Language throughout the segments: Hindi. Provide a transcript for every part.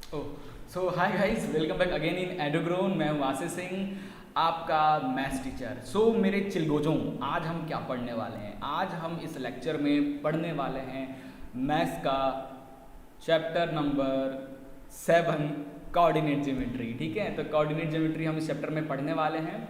So hi guys, welcome back again in एडोग्रोन। मैं वासी सिंह, आपका मैथ्स टीचर। मेरे चिलगोजों, आज हम क्या पढ़ने वाले हैं? आज हम इस लेक्चर में पढ़ने वाले हैं मैथ्स का चैप्टर नंबर 7, कोऑर्डिनेट ज्योमेट्री। ठीक है, तो कोऑर्डिनेट ज्योमेट्री हम इस चैप्टर में पढ़ने वाले हैं।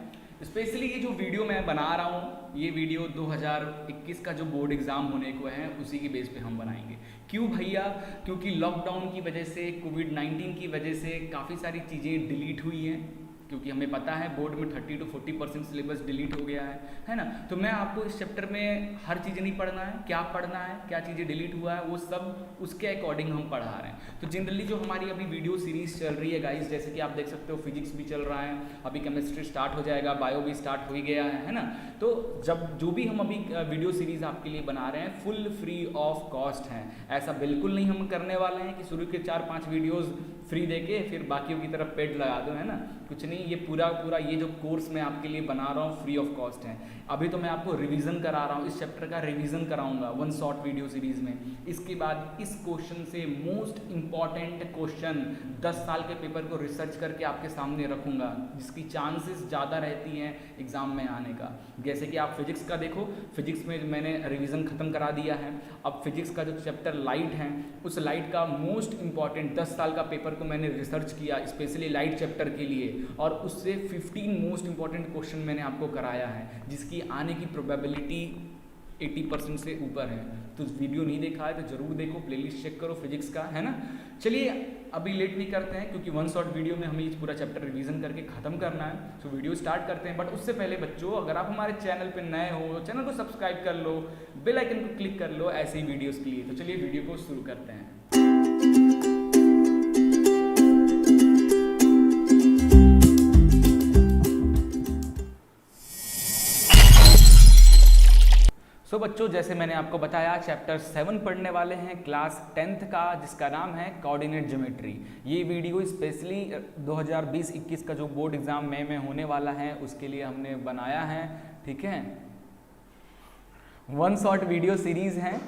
स्पेशली ये जो वीडियो मैं बना रहा हूँ, ये वीडियो 2021 का जो बोर्ड एग्ज़ाम होने को है उसी की बेस पे हम बनाएंगे। क्यों भैया? क्योंकि लॉकडाउन की वजह से, कोविड-19 की वजह से काफ़ी सारी चीज़ें डिलीट हुई हैं, क्योंकि हमें पता है बोर्ड में 30 to 40% सिलेबस डिलीट हो गया है ना। तो मैं आपको इस चैप्टर में हर चीज़ नहीं पढ़ना है, क्या पढ़ना है, क्या चीज़ें डिलीट हुआ है, वो सब उसके अकॉर्डिंग हम पढ़ा रहे हैं। तो जनरली जो हमारी अभी वीडियो सीरीज़ चल रही है गाइस, जैसे कि आप देख सकते हो फिजिक्स भी चल रहा है, अभी केमिस्ट्री स्टार्ट हो जाएगा, बायो भी स्टार्ट हो ही गया है ना। तो जब जो भी हम अभी वीडियो सीरीज़ आपके लिए बना रहे हैं फुल फ्री ऑफ कॉस्ट है। ऐसा बिल्कुल नहीं हम करने वाले हैं कि शुरू के 4-5 वीडियोज़ फ्री देके फिर बाकियों की तरफ पेड लगा दो, है ना। कुछ नहीं, ये पूरा ये जो कोर्स मैं आपके लिए बना रहा हूँ फ्री ऑफ कॉस्ट है। अभी तो मैं आपको रिवीजन करा रहा हूँ, इस चैप्टर का रिवीजन कराऊंगा वन शॉर्ट वीडियो सीरीज में। इसके बाद इस क्वेश्चन से मोस्ट इंपॉर्टेंट क्वेश्चन 10 साल के पेपर को रिसर्च करके आपके सामने रखूंगा, जिसकी चांसेस ज़्यादा रहती हैं एग्जाम में आने का। जैसे कि आप फिजिक्स का देखो, फिजिक्स में मैंने रिवीजन खत्म करा दिया है। अब फिजिक्स का जो चैप्टर लाइट है, उस लाइट का मोस्ट इंपॉर्टेंट 10 साल का पेपर को मैंने रिसर्च किया स्पेशली लाइट चैप्टर के लिए, और उससे 15 मोस्ट इंपॉर्टेंट क्वेश्चन मैंने आपको कराया है, जिसकी आने की प्रोबेबिलिटी 80% से ऊपर है। तो वीडियो नहीं देखा है तो जरूर देखो, प्लेलिस्ट चेक करो फिजिक्स का, है ना। चलिए अभी लेट नहीं करते हैं, क्योंकि वन शॉट वीडियो में हमें इस पूरा चैप्टर रिवीजन करके खत्म करना है। तो वीडियो स्टार्ट करते हैं। बट उससे पहले बच्चों, अगर आप हमारे चैनल पे नए हो, चैनल को सब्सक्राइब कर लो, बेल आइकन को क्लिक कर लो ऐसे ही वीडियोज़ के लिए। तो चलिए वीडियो को शुरू करते हैं। बच्चों, जैसे मैंने आपको बताया चैप्टर 7 पढ़ने वाले हैं क्लास 10th का, जिसका नाम है कोऑर्डिनेट ज्योमेट्री। ये वीडियो स्पेशली 2020-21 का जो बोर्ड एग्जाम में होने वाला है उसके लिए हमने बनाया है। ठीक है, वन शॉट वीडियो सीरीज है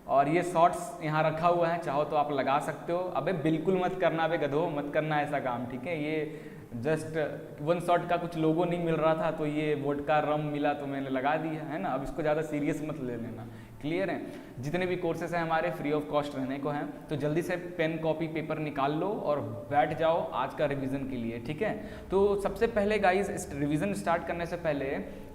और ये शॉर्ट्स यहाँ रखा हुआ है, चाहो तो आप लगा सकते हो। अबे बिल्कुल मत करना, अबे गधो मत करना ऐसा काम। ठीक है, ये जस्ट वन शॉट का कुछ लोगो नहीं मिल रहा था तो ये वोडका रम मिला तो मैंने लगा दिया, है ना। अब इसको ज़्यादा सीरियस मत ले लेना, क्लियर है। जितने भी कोर्सेस हैं हमारे फ्री ऑफ कॉस्ट रहने को हैं, तो जल्दी से पेन कॉपी पेपर निकाल लो और बैठ जाओ आज का रिवीजन के लिए। ठीक है, तो सबसे पहले गाइज रिवीजन स्टार्ट करने से पहले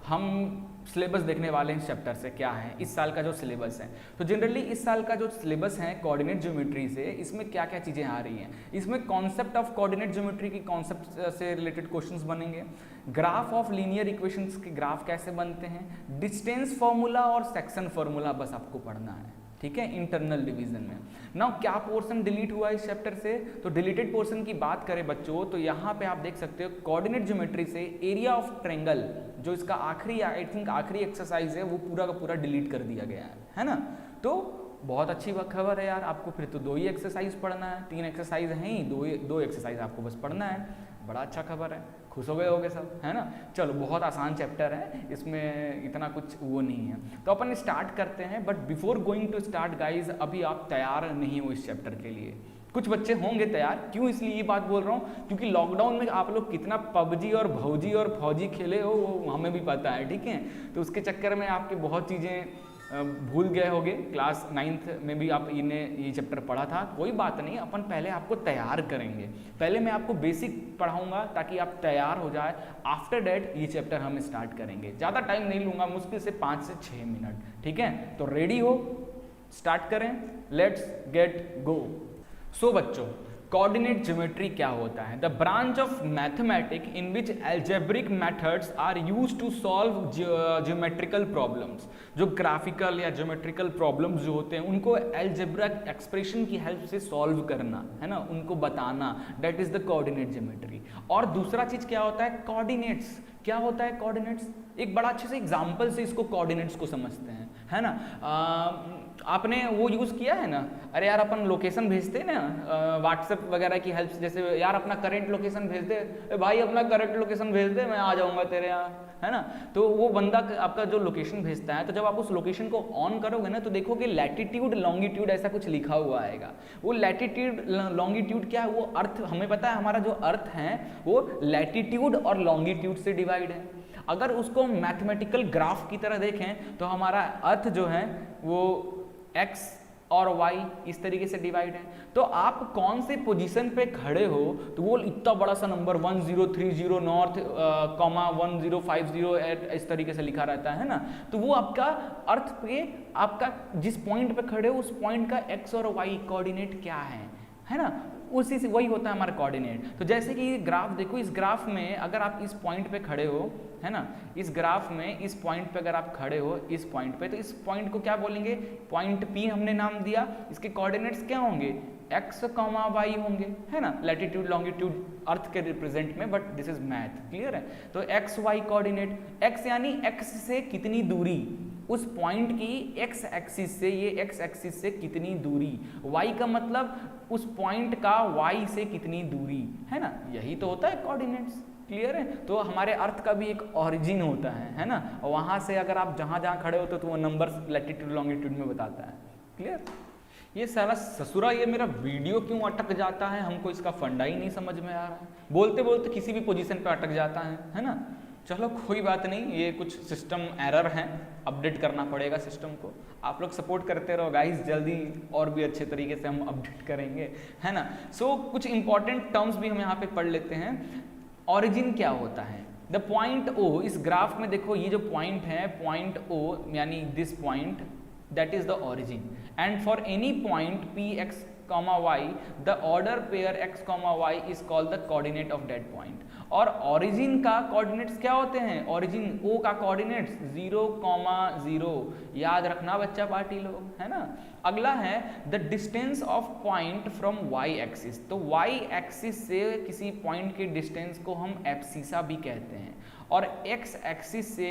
हम सिलेबस देखने वाले हैं इस चैप्टर से, क्या है इस साल का जो सिलेबस है। तो जनरली इस साल का जो सिलेबस है कोऑर्डिनेट ज्योमेट्री से, इसमें क्या क्या चीज़ें आ रही हैं। इसमें कॉन्सेप्ट ऑफ कोऑर्डिनेट ज्योमेट्री की कॉन्सेप्ट से रिलेटेड क्वेश्चंस बनेंगे, ग्राफ ऑफ लीनियर इक्वेशंस के ग्राफ कैसे बनते हैं, डिस्टेंस फॉर्मूला और सेक्शन फॉर्मूला बस आपको पढ़ना है। ठीक है, इंटरनल डिवीजन में। नाउ क्या पोर्शन डिलीट हुआ इस चैप्टर से? तो डिलीटेड पोर्शन की बात करें बच्चों, तो यहाँ पे आप देख सकते हो कोऑर्डिनेट ज्योमेट्री से एरिया ऑफ ट्रायंगल, जो इसका आखिरी आई थिंक आखिरी एक्सरसाइज है, वो पूरा का पूरा डिलीट कर दिया गया है ना। तो बहुत अच्छी खबर है यार, आपको फिर तो 2 ही एक्सरसाइज पढ़ना है, 3 एक्सरसाइज हैं ही, दो एक्सरसाइज आपको बस पढ़ना है। बड़ा अच्छा खबर है, खुश हो गए होगे सब, है ना। चलो बहुत आसान चैप्टर है, इसमें इतना कुछ वो नहीं है। तो अपन स्टार्ट करते हैं। But before going to start guys, अभी आप तैयार नहीं हो इस चैप्टर के लिए। कुछ बच्चे होंगे तैयार, क्यों इसलिए ये बात बोल रहा हूँ, क्योंकि लॉकडाउन में आप लोग कितना पबजी और भौजी और फौजी खेले हो वो हमें भी पता है। ठीक है, तो उसके चक्कर में आपकी बहुत चीज़ें भूल गए होंगे। क्लास 9th में भी आप ये चैप्टर पढ़ा था, कोई बात नहीं, अपन पहले आपको तैयार करेंगे। पहले मैं आपको बेसिक पढ़ाऊंगा ताकि आप तैयार हो जाए। आफ्टर डेट ये चैप्टर हम स्टार्ट करेंगे। ज़्यादा टाइम नहीं लूँगा, मुश्किल से 5 से 6 मिनट। ठीक है, तो रेडी हो, स्टार्ट करें, लेट्स गेट गो। बच्चों, कोऑर्डिनेट ज्योमेट्री क्या होता है? The branch of mathematic in which algebraic methods are used to solve geometrical problems. जो ग्राफिकल या ज्योमेट्रिकल प्रॉब्लम्स जो होते हैं उनको एल्जेब्रिक एक्सप्रेशन की हेल्प से सॉल्व करना, है ना, उनको बताना, that is the coordinate geometry. और दूसरा चीज क्या होता है? कोऑर्डिनेट्स। क्या होता है कोऑर्डिनेट्स? एक बड़ा अच्छे से एग्जाम्पल से इसको कोऑर्डिनेट्स को समझते हैं, है ना। आपने वो यूज़ किया है ना, अरे यार अपन लोकेशन भेजते हैं ना व्हाट्सएप वगैरह की हेल्प से, जैसे यार अपना करंट लोकेशन भेज दे, भाई अपना करंट लोकेशन भेज दे, मैं आ जाऊंगा तेरे यहाँ, है ना। तो वो बंदा आपका जो लोकेशन भेजता है, तो जब आप उस लोकेशन को ऑन करोगे ना, तो देखोगे लैटिट्यूड लॉन्गिट्यूड ऐसा कुछ लिखा हुआ आएगा। वो लैटिट्यूड लॉन्गिट्यूड क्या है, वो अर्थ हमें पता है, हमारा जो अर्थ है वो लैटिट्यूड और लॉन्गिट्यूड से डिवाइड है। अगर उसको मैथमेटिकल ग्राफ की तरह देखें तो हमारा अर्थ जो है वो x और y इस तरीके से डिवाइड है। तो आप कौन से पोजीशन पे खड़े हो, तो वो इतना बड़ा सा नंबर 1030 नॉर्थ 1050 इस तरीके से लिखा रहता है ना। तो वो आपका अर्थ पे, आपका जिस पॉइंट पे खड़े हो उस पॉइंट का x और y कोऑर्डिनेट क्या है ना, उसी से वही होता है हमारा कोऑर्डिनेट। तो जैसे कि ये ग्राफ देखो, इस ग्राफ में अगर आप इस पॉइंट पे खड़े हो, है ना, इस ग्राफ में इस पॉइंट पे अगर आप खड़े हो इस पॉइंट पे, तो इस पॉइंट को क्या बोलेंगे, पॉइंट P हमने नाम दिया। इसके कोऑर्डिनेट्स क्या होंगे, x, y होंगे, है ना, लैटिट्यूड लॉन्गिट्यूड अर्थ के रिप्रेजेंट में, but this is math, clear है। तो x y कोऑर्डिनेट, x यानी x से कितनी दूरी, उस पॉइंट की x एक्सिस से, ये x एक्सिस से कितनी दूरी, y का मतलब उस पॉइंट का y से कितनी दूरी, है ना, यही तो होता है कोऑर्डिनेट्स, क्लियर है। तो हमारे अर्थ का भी एक ओरिजिन होता है ना, और वहां से अगर आप जहां जहां खड़े होते हो तो वो नंबर्स लैटिट्यूड लॉन्गिट्यूड में बताता है, क्लियर। ये सारा ससुरा, ये मेरा वीडियो क्यों अटक जाता है, हमको इसका फंडा ही नहीं समझ में आ रहा है, बोलते बोलते किसी भी पोजीशन पे अटक जाता है ना। चलो कोई बात नहीं, ये कुछ सिस्टम एरर हैं, अपडेट करना पड़ेगा सिस्टम को। आप लोग सपोर्ट करते रहो गाइस, जल्दी और भी अच्छे तरीके से हम अपडेट करेंगे, है ना। सो कुछ इंपॉर्टेंट टर्म्स भी हम यहाँ पे पढ़ लेते हैं। ऑरिजिन क्या होता है, द पॉइंट O, इस ग्राफ में देखो ये जो पॉइंट है, पॉइंट O यानी this point, that is the origin, and for any point Px, y, the order pair x, y is called the coordinate of that point. और ऑरिजिन का कोऑर्डिनेट्स क्या होते हैं, ऑरिजिन O का कोऑर्डिनेट्स 0, 0, याद रखना बच्चा पार्टी लोग, है ना। अगला है the distance of point from y axis, तो y एक्सिस से किसी पॉइंट के डिस्टेंस को हम एब्सिसा भी कहते हैं, और x एक्सिस से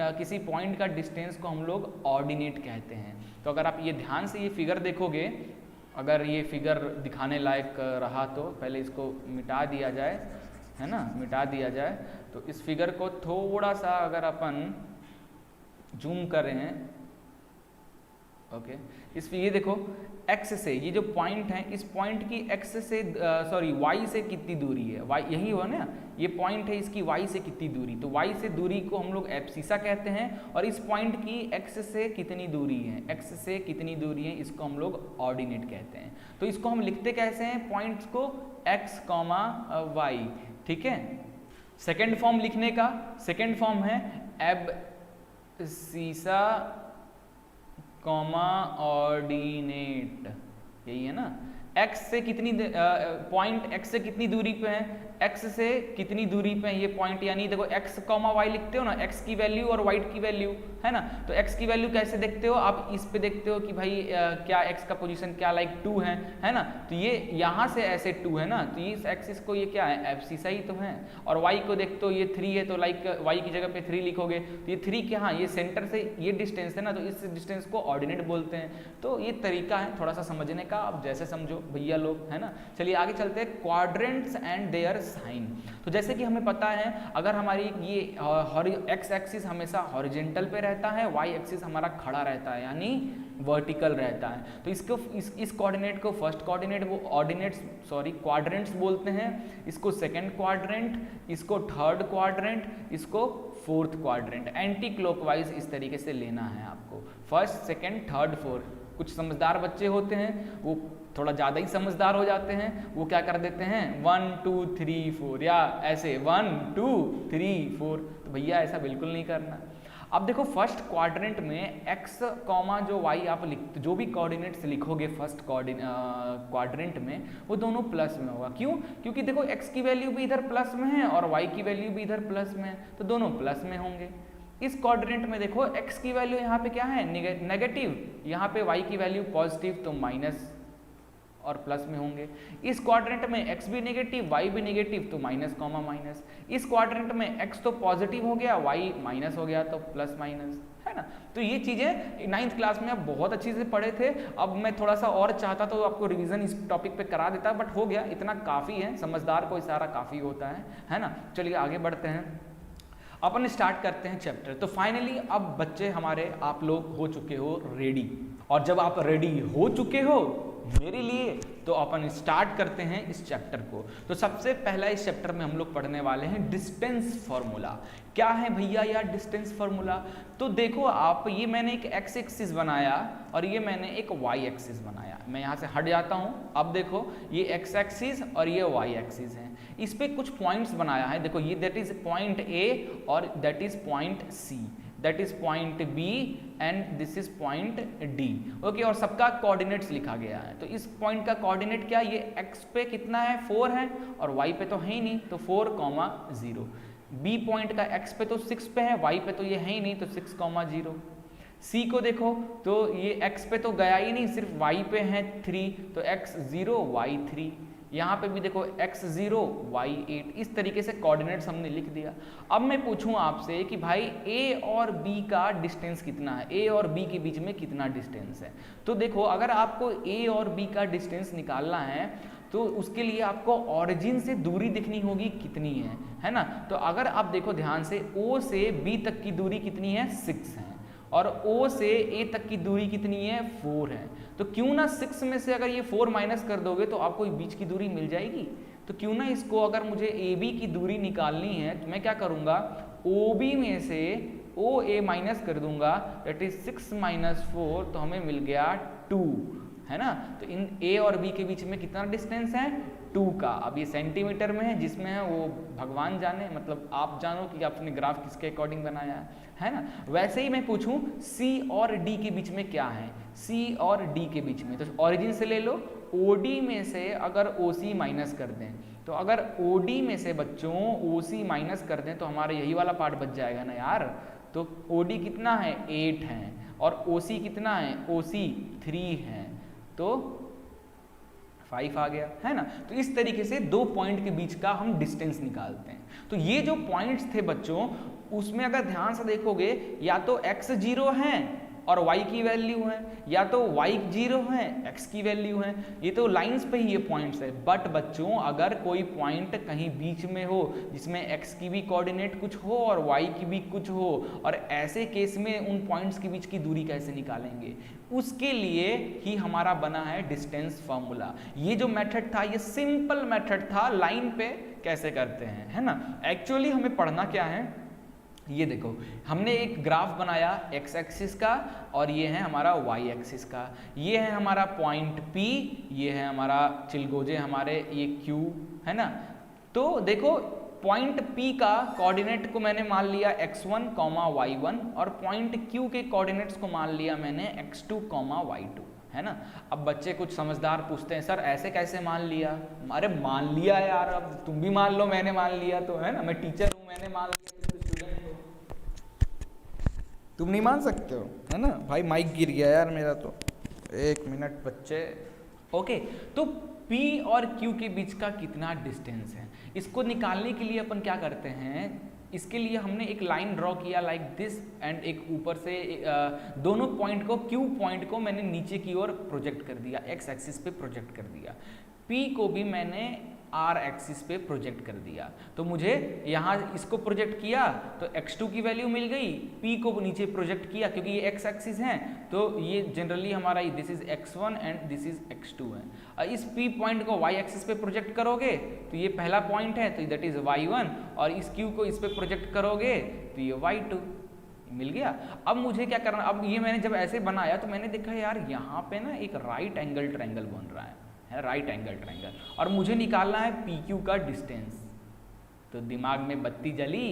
किसी पॉइंट का डिस्टेंस को हम लोग ऑर्डिनेट कहते हैं। तो अगर आप ये ध्यान से ये फिगर देखोगे, अगर ये फिगर दिखाने लायक रहा तो पहले इसको मिटा दिया जाए, है ना, मिटा दिया जाए। तो इस फिगर को थोड़ा सा अगर अपन जूम करें, ओके, इस ये देखो x से, ये जो पॉइंट है इस पॉइंट की x से y से कितनी दूरी है, y यही हो ना, ये पॉइंट है, इसकी y से कितनी दूरी, तो y से दूरी को हम लोग एब्सिसा कहते हैं, और इस पॉइंट की x से कितनी दूरी है, x से कितनी दूरी है, इसको हम लोग ऑर्डिनेट कहते हैं। तो इसको हम लिखते कैसे हैं, पॉइंट्स को x, y, ठीक है। सेकेंड फॉर्म लिखने का, सेकेंड फॉर्म है एब्सिसा, ऑर्डिनेट, यही है ना। x से कितनी पॉइंट x से कितनी दूरी पे है, x से कितनी दूरी पे है ये पॉइंट, यानी देखो x, y लिखते हो ना, x की वैल्यू और y की वैल्यू, है ना। तो x की वैल्यू कैसे देखते हो, आप इस पे देखते हो कि भाई क्या x का पोजीशन क्या लाइक 2 है ना, तो ये यहाँ से ऐसे 2 है ना, तो इस एक्सिस को ये क्या है, एब्सिसा ही तो है। और y को देखते हो ये 3 है, तो लाइक y की जगह पे 3 लिखोगे, तो ये 3 क्या, ये सेंटर से ये डिस्टेंस है ना, तो इस डिस्टेंस को ऑर्डिनेट बोलते हैं। तो ये तरीका है थोड़ा सा समझने का, आप जैसे समझो भैया लोग, है ना। चलिए आगे चलते हैं, क्वाड्रेंट्स एंड देयर साइन। तो जैसे कि हमें पता है, अगर हमारी ये x एक्सिस हमेशा हॉरिजेंटल पे रहता है, y एक्सिस हमारा खड़ा रहता है यानी वर्टिकल रहता है, तो इसको इस कोऑर्डिनेट को फर्स्ट कोऑर्डिनेट, वो क्वाड्रेंट्स बोलते हैं, इसको सेकंड क्वाड्रेंट, इसको थर्ड क्वाड्रेंट, इसको फोर्थ क्वाड्रेंट। एंटी क्लॉकवाइज इस तरीके से लेना है आपको, फर्स्ट, सेकंड, थर्ड, फोर्थ। कुछ समझदार बच्चे होते हैं, वो थोड़ा ज़्यादा ही समझदार हो जाते हैं, वो क्या कर देते हैं 1 2 3 4, या ऐसे 1 2 3 4, तो भैया ऐसा बिल्कुल नहीं करना। अब देखो फर्स्ट क्वाड्रेंट में x, जो y आप जो भी कोऑर्डिनेट्स लिखोगे फर्स्ट क्वाड्रेंट में, वो दोनों प्लस में होगा। क्यों, क्योंकि देखो x की वैल्यू भी इधर प्लस में है और y की वैल्यू भी इधर प्लस में है, तो दोनों प्लस में होंगे। इस क्वाड्रेंट में देखो x की वैल्यू यहाँ पे क्या है, नेगेटिव, यहाँ पे y की वैल्यू पॉजिटिव, तो माइनस, और प्लस में होंगे। इस क्वाड्रेंट में x भी नेगेटिव y भी नेगेटिव तो माइनस कॉमा माइनस। इस क्वाड्रेंट में x तो पॉजिटिव हो गया y माइनस हो गया तो प्लस माइनस, है ना। तो ये चीज़ें 9th क्लास में आप बहुत अच्छी से पढ़े थे। अब मैं थोड़ा सा और चाहता तो आपको रिवीजन इस टॉपिक पे करा देता, बट हो गया, इतना काफ़ी है, समझदार को इशारा काफ़ी होता है ना। चलिए आगे बढ़ते हैं, अपन स्टार्ट करते हैं चैप्टर। तो फाइनली अब बच्चे हमारे आप लोग हो चुके हो रेडी, और जब आप रेडी हो चुके हो मेरे लिए तो अपन स्टार्ट करते हैं इस चैप्टर को। तो सबसे पहला इस चैप्टर में हम लोग पढ़ने वाले हैं डिस्टेंस फॉर्मूला। क्या है भैया यार डिस्टेंस फॉर्मूला? तो देखो आप, ये मैंने एक एक्स एक्सिस बनाया और ये मैंने एक वाई एक्सिस बनाया। मैं यहाँ से हट जाता हूँ। अब देखो ये एक्स एक्सिस और ये वाई एक्सिस है, इस पे कुछ पॉइंट्स बनाया है। देखो ये दैट इज पॉइंट ए और that is point C, that is point B and this is point D. Okay, और सबका कोऑर्डिनेट्स लिखा गया है। तो इस पॉइंट का कोऑर्डिनेट क्या, ये एक्स पे कितना है 4 है और वाई पे तो है ही नहीं तो 4,0। बी पॉइंट का एक्स पे तो 6 पे है, वाई पे तो ये है ही नहीं तो 6,0। सी को देखो तो ये एक्स पे तो गया ही नहीं, सिर्फ वाई पे है 3 तो x0 y3। यहाँ पे भी देखो x0 y8। इस तरीके से कोऑर्डिनेट्स हमने लिख दिया। अब मैं पूछूं आपसे कि भाई a और b का डिस्टेंस कितना है, a और b के बीच में कितना डिस्टेंस है। तो देखो अगर आपको a और b का डिस्टेंस निकालना है तो उसके लिए आपको ऑरिजिन से दूरी दिखनी होगी कितनी है ना। तो अगर आप देखो ध्यान से, o से b तक की दूरी कितनी है 6 है और O से A तक की दूरी कितनी है 4 है। तो क्यों ना 6 में से अगर ये 4 माइनस कर दोगे तो आपको बीच की दूरी मिल जाएगी। तो क्यों ना इसको, अगर मुझे AB की दूरी निकालनी है तो मैं क्या करूँगा, OB में से OA माइनस कर दूंगा, दैट इज 6 माइनस 4 तो हमें मिल गया 2, है ना। तो इन A और B के बीच में कितना डिस्टेंस है 2 का। अब ये सेंटीमीटर में है, जिसमें है वो भगवान जाने, मतलब आप जानो कि आपने ग्राफ किसके अकॉर्डिंग बनाया है ना। वैसे ही मैं पूछूं C और D के बीच में क्या है, C और D के बीच में, तो ऑरिजिन से ले लो, OD में से अगर OC माइनस कर दें, तो अगर OD में से बच्चों OC माइनस कर दें तो हमारा यही वाला पार्ट बच जाएगा ना यार। तो OD कितना है 8 है और OC कितना है, OC 3 है तो 5 आ गया, है ना। तो इस तरीके से दो पॉइंट के बीच का हम डिस्टेंस निकालते हैं। तो ये जो पॉइंट्स थे बच्चों, उसमें अगर ध्यान से देखोगे या तो x 0 है और y की वैल्यू है, या तो y 0 है x की वैल्यू है। ये तो लाइंस पे ही ये पॉइंट्स है। बट बच्चों अगर कोई पॉइंट कहीं बीच में हो जिसमें x की भी कोऑर्डिनेट कुछ हो और y की भी कुछ हो, और ऐसे केस में उन पॉइंट्स के बीच की दूरी कैसे निकालेंगे, उसके लिए ही हमारा बना है डिस्टेंस फॉर्मूला। ये जो मेथड था ये सिंपल मेथड था, लाइन पे कैसे करते हैं, है ना। एक्चुअली हमें पढ़ना क्या है, ये देखो हमने एक ग्राफ बनाया x एक्सिस का और ये है हमारा y एक्सिस का। ये है हमारा पॉइंट P, ये है हमारा चिलगोजे हमारे ये Q, है ना। तो देखो पॉइंट P का कोऑर्डिनेट को मैंने मान लिया x1, y1 और पॉइंट Q के कोऑर्डिनेट्स को मान लिया मैंने x2, y2, है ना। अब बच्चे कुछ समझदार पूछते हैं सर ऐसे कैसे मान लिया। अरे मान लिया यार, अब तुम भी मान लो, मैंने मान लिया तो, है ना। मैं टीचर हूँ, मैंने मान लिया, तुम नहीं मान सकते हो, है ना। भाई माइक गिर गया यार मेरा तो, 1 मिनट बच्चे। ओके, तो P और Q के बीच का कितना डिस्टेंस है, इसको निकालने के लिए अपन क्या करते हैं, इसके लिए हमने एक लाइन ड्रॉ किया लाइक दिस एंड एक ऊपर से दोनों पॉइंट को, Q पॉइंट को मैंने नीचे की ओर प्रोजेक्ट कर दिया, x एक्सिस पे प्रोजेक्ट कर दिया। P को भी मैंने R एक्सिस पे प्रोजेक्ट कर दिया। तो मुझे यहाँ इसको प्रोजेक्ट किया तो x2 की वैल्यू मिल गई, P को नीचे प्रोजेक्ट किया क्योंकि ये x एक्सिस है तो ये जनरली हमारा this is x1 and this is x2 है। इस P पॉइंट को y एक्सिस पे प्रोजेक्ट करोगे तो ये पहला पॉइंट है तो दैट इज y1, और इस Q को इस पे प्रोजेक्ट करोगे तो ये y2 मिल गया। अब मुझे क्या करना, अब ये मैंने जब ऐसे बनाया तो मैंने देखा यार यहाँ पे ना एक राइट एंगल ट्रायंगल बन रहा है राइट एंगल ट्रायंगल, और मुझे निकालना है PQ का डिस्टेंस। तो दिमाग में बत्ती जली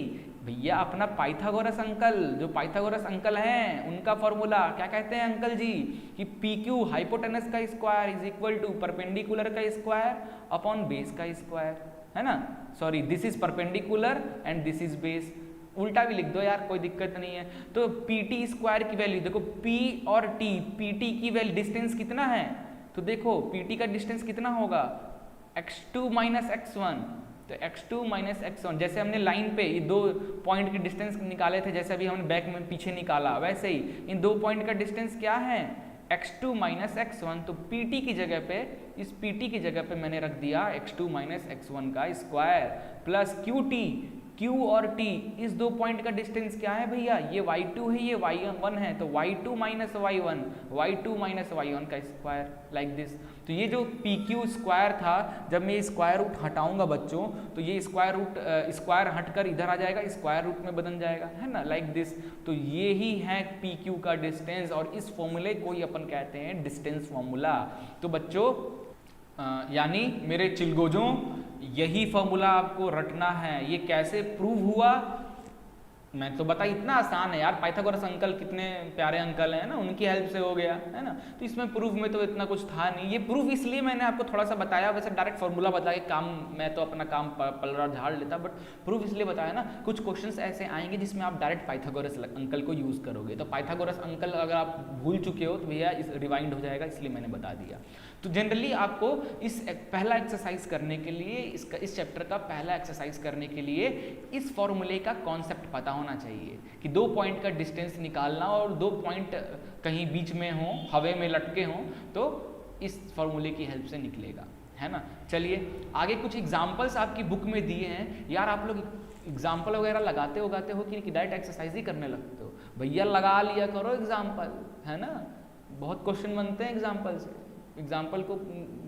भैया, अपना पाइथागोरस अंकल, जो पाइथागोरस अंकल हैं उनका फॉर्मूला क्या कहते हैं अंकल जी, कि PQ हाइपोटेनस का square is equal to perpendicular का स्क्वायर अपॉन बेस का स्क्वायर, है ना। Sorry, this is perpendicular and this is base, उल्टा भी लिख दो यार, कोई दिक्कत नहीं है। तो PT स्क्वायर की वैल्यू देखो, P और T, PT की वैल्यू डिस्टेंस कितना है, तो तो देखो पीटी का डिस्टेंस कितना होगा, x2 माइनस x1, तो x2 माइनस x1, जैसे हमने लाइन पे ये दो पॉइंट के डिस्टेंस निकाले थे, जैसे अभी हमने बैक में पीछे निकाला, वैसे ही इन दो पॉइंट का डिस्टेंस क्या है, x2 माइनस x1। तो pt की जगह पे, इस pt की जगह पे मैंने रख दिया x2 माइनस x1 का स्क्वायर प्लस qt, q और t, इस दो पॉइंट का डिस्टेंस क्या है भैया, ये y2 है, ये y1 है, तो y2 minus y1, y2 minus y1 का स्क्वायर, लाइक दिस। तो ये जो pq स्क्वायर था, जब मैं स्क्वायर रूट हटाऊंगा बच्चों, तो ये स्क्वायर रूट स्क्वायर हटकर इधर आ जाएगा, स्क्वायर रूट में बदल जाएगा, है ना, लाइक दिस। तो ये ही है pq का डिस्टेंस, और इस फॉर्मूले को ही अपन कहते हैं डिस्टेंस फॉर्मूला। तो बच्चों यानी मेरे चिलगोजों, यही फॉर्मूला आपको रटना है। ये कैसे प्रूव हुआ, मैं तो बता, इतना आसान है यार, पाइथागोरस अंकल कितने प्यारे अंकल हैं ना, उनकी हेल्प से हो गया, है ना। तो इसमें प्रूफ में तो इतना कुछ था नहीं, ये प्रूफ इसलिए मैंने आपको थोड़ा सा बताया, वैसे डायरेक्ट फॉर्मूला बता के काम, मैं तो अपना काम पलड़ा झाड़ लेता, बट प्रूफ इसलिए बताया ना, कुछ क्वेश्चंस ऐसे आएंगे जिसमें आप डायरेक्ट पाइथागोरस अंकल को यूज़ करोगे। तो पाइथागोरस अंकल अगर आप भूल चुके हो तो भैया इस रिवाइंड हो जाएगा, इसलिए मैंने बता दिया। तो जनरली आपको इस पहला एक्सरसाइज करने के लिए, इस चैप्टर का पहला एक्सरसाइज करने के लिए इस फॉर्मूले का कॉन्सेप्ट पता होना चाहिए कि दो पॉइंट का डिस्टेंस निकालना और दो पॉइंट कहीं बीच में हो, हवा में लटके हों, तो इस फॉर्मूले की हेल्प से निकलेगा, है ना। चलिए आगे कुछ एग्जाम्पल्स आपकी बुक में दिए हैं। यार आप लोग एग्जाम्पल वगैरह लगाते हो कि डायरेक्ट एक्सरसाइज ही करने लगते हो, भैया लगा लिया करो एग्जाम्पल, है ना, बहुत क्वेश्चन बनते हैं एग्जाम्पल से। एग्जाम्पल को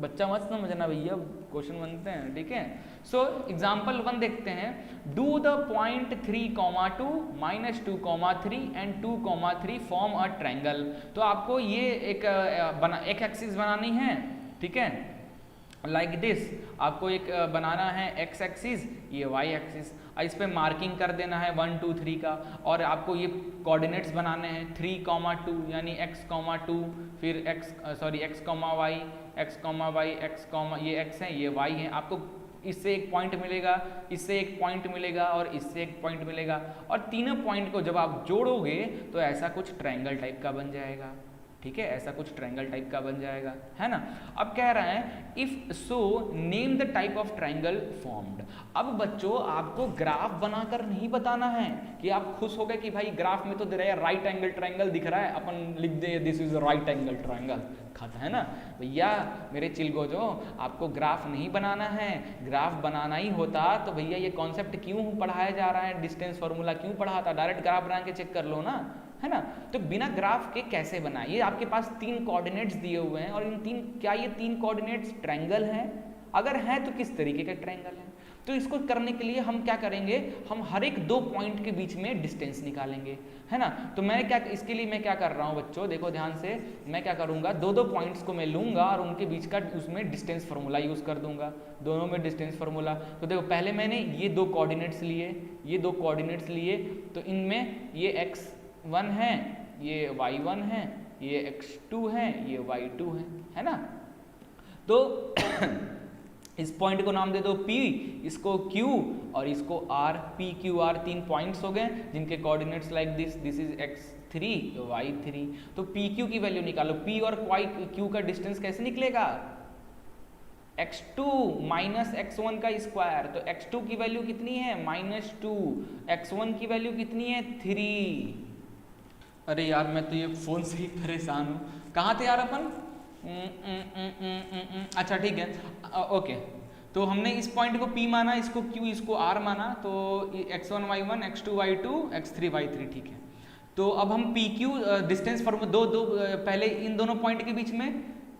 बच्चा मत समझना भैया, क्वेश्चन बनते हैं, ठीक है। सो एग्जाम्पल 1 देखते हैं। Do the point 3,2 minus 2,3 and 2,3 form a triangle. तो आपको ये एक एक्सिस बनानी है, ठीक है, लाइक दिस। आपको एक बनाना है एक्स एक्सिस, ये वाई एक्सिस, इस पे मार्किंग कर देना है 1 2 3 का, और आपको ये कोऑर्डिनेट्स बनाने हैं 3,2 यानी x, 2, फिर x y, ये x है, ये y है। आपको इससे एक पॉइंट मिलेगा, इससे एक पॉइंट मिलेगा और इससे एक पॉइंट मिलेगा, और तीनों पॉइंट को जब आप जोड़ोगे तो ऐसा कुछ ट्रायंगल टाइप का बन जाएगा, ठीक है, ऐसा कुछ ट्रायंगल टाइप का बन जाएगा, है ना। अब कह रहा है if so name the type of triangle formed. अब बच्चों आपको ग्राफ बनाकर नहीं बताना है कि आप खुश हो गए कि भाई ग्राफ में तो दे रहा है राइट एंगल ट्रायंगल दिख रहा है, अपन लिख दे this is right angle triangle, खाता है ना भैया मेरे चिलगोजो, आपको ग्राफ नहीं बनाना है। ग्राफ बनाना ही होता तो भैया ये कॉन्सेप्ट क्यों पढ़ाया जा रहा है, डिस्टेंस फार्मूला क्यों पढ़ाता, डायरेक्ट ग्राफ बना के चेक कर लो ना, है ना। तो बिना ग्राफ के कैसे बनाए, ये आपके पास 3 कोऑर्डिनेट्स दिए हुए हैं, और इन क्या ये 3 कोऑर्डिनेट्स ट्रायंगल हैं, अगर हैं तो किस तरीके के ट्रायंगल हैं। तो इसको करने के लिए हम क्या करेंगे, हम हर एक 2 पॉइंट के बीच में डिस्टेंस निकालेंगे, है ना। तो मैं क्या, इसके लिए मैं क्या कर रहा हूँ बच्चों, देखो ध्यान से, मैं क्या करूँगा, 2 पॉइंट्स को मैं लूँगा और उनके बीच का उसमें डिस्टेंस फार्मूला यूज़ कर दूंगा, दोनों में डिस्टेंस फार्मूला। तो देखो पहले मैंने ये 2 कोऑर्डिनेट्स लिए, ये 2 कोऑर्डिनेट्स लिए, तो इनमें ये x1 है, ये y1 है, ये x2 है, ये y2 है ना। तो इस पॉइंट को नाम दे दो P, इसको Q और इसको R, P Q R 3 points हो गए जिनके coordinates like this, this is x3 y3। तो P Q की वैल्यू निकालो, P और Q का डिस्टेंस कैसे निकलेगा, x2 माइनस x1 का स्क्वायर। तो x2 की वैल्यू कितनी है -2, x1 की वैल्यू कितनी है 3। अरे यार मैं तो ये फोन से ही परेशान हूँ, कहाँ थे यार अपन, अच्छा ठीक है, ओके। तो हमने इस पॉइंट को P माना, इसको Q, इसको R माना, तो x1 y1, x2 y2, x3 y3, ठीक है। तो अब हम PQ डिस्टेंस फार्मूला दो पहले इन दोनों पॉइंट के बीच में,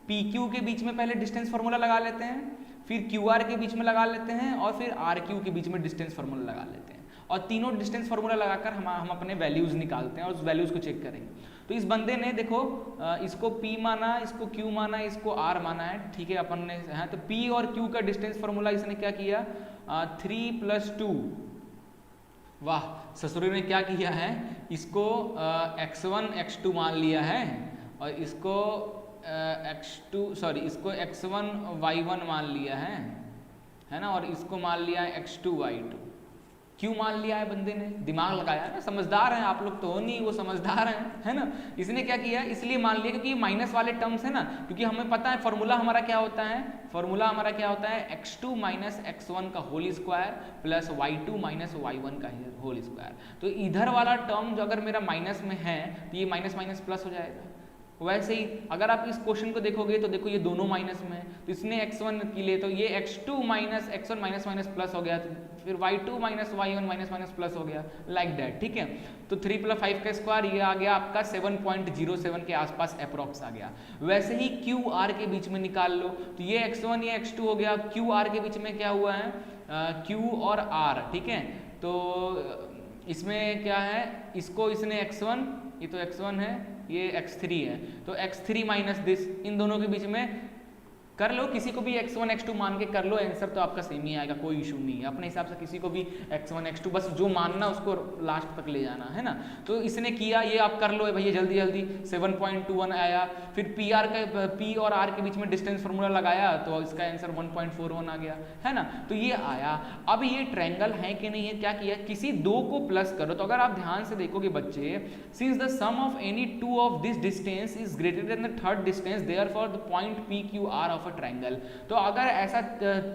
PQ के बीच में पहले डिस्टेंस फार्मूला लगा लेते हैं, फिर QR के बीच में लगा लेते हैं, और फिर RQ के बीच में डिस्टेंस फार्मूला लगा लेते हैं, और तीनों डिस्टेंस फार्मूला लगाकर हम अपने वैल्यूज निकालते हैं और उस वैल्यूज को चेक करेंगे। तो इस बंदे ने देखो इसको P माना, इसको Q माना, इसको R माना है, ठीक है, अपन ने है। तो P और Q का डिस्टेंस फार्मूला इसने क्या किया, 3 + 2, वाह ससुरी ने क्या किया है, इसको x1 x2 मान लिया है, और इसको इसको x1 y1 मान लिया है ना, और इसको मान लिया है x2 y2। क्यों मान लिया है बंदे ने, दिमाग लगाया ना, समझदार हैं आप लोग तो हो नहीं, वो समझदार हैं, है ना। इसने क्या किया, इसलिए मान लिया क्योंकि माइनस वाले टर्म्स है ना, क्योंकि हमें पता है फॉर्मूला हमारा क्या होता है, फॉर्मूला हमारा क्या होता है, x2 माइनस x1 का whole square plus y2 minus y1 का होल स्क्वायर। तो इधर वाला टर्म जो अगर मेरा माइनस में है तो ये माइनस माइनस प्लस हो जाएगा। वैसे ही अगर आप इस क्वेश्चन को देखोगे तो देखो ये दोनों माइनस में है, तो इसने x1 के लिए तो ये x2 minus x1 minus minus plus हो गया, तो फिर y2 minus y1 minus minus plus हो गया, लाइक दैट, ठीक है। तो 3 + 5 का स्क्वायर ये आ गया आपका 7.07 के आसपास अप्रॉक्स आ गया। वैसे ही क्यू आर के बीच में निकाल लो, तो ये x1 ये x2 हो गया, क्यू आर के बीच में क्या हुआ है, क्यू और आर, ठीक है। तो इसमें क्या है, इसको इसने x1, ये तो x1 है, ये x3 है, तो x3 माइनस दिस, इन दोनों के बीच में कर लो, किसी को भी x1 x2 मान के कर लो, आंसर तो आपका सेम ही आएगा, कोई इशू नहीं है। अपने हिसाब से किसी को भी x1 x2 बस जो मानना उसको लास्ट तक ले जाना है ना। तो इसने किया, ये आप कर लो भैया जल्दी जल्दी, 7.21 आया। फिर पी आर का, पी और आर के बीच में डिस्टेंस फार्मूला लगाया तो इसका आंसर 1.41 आ गया, है ना। तो ये आया। अब ये ट्रायंगल है कि नहीं है, क्या किया, किसी दो को प्लस करो। तो अगर आप ध्यान से देखोगे बच्चे, since the sum of any two of this distance is greater than the third distance, therefore the point P Q R of triangle. तो अगर ऐसा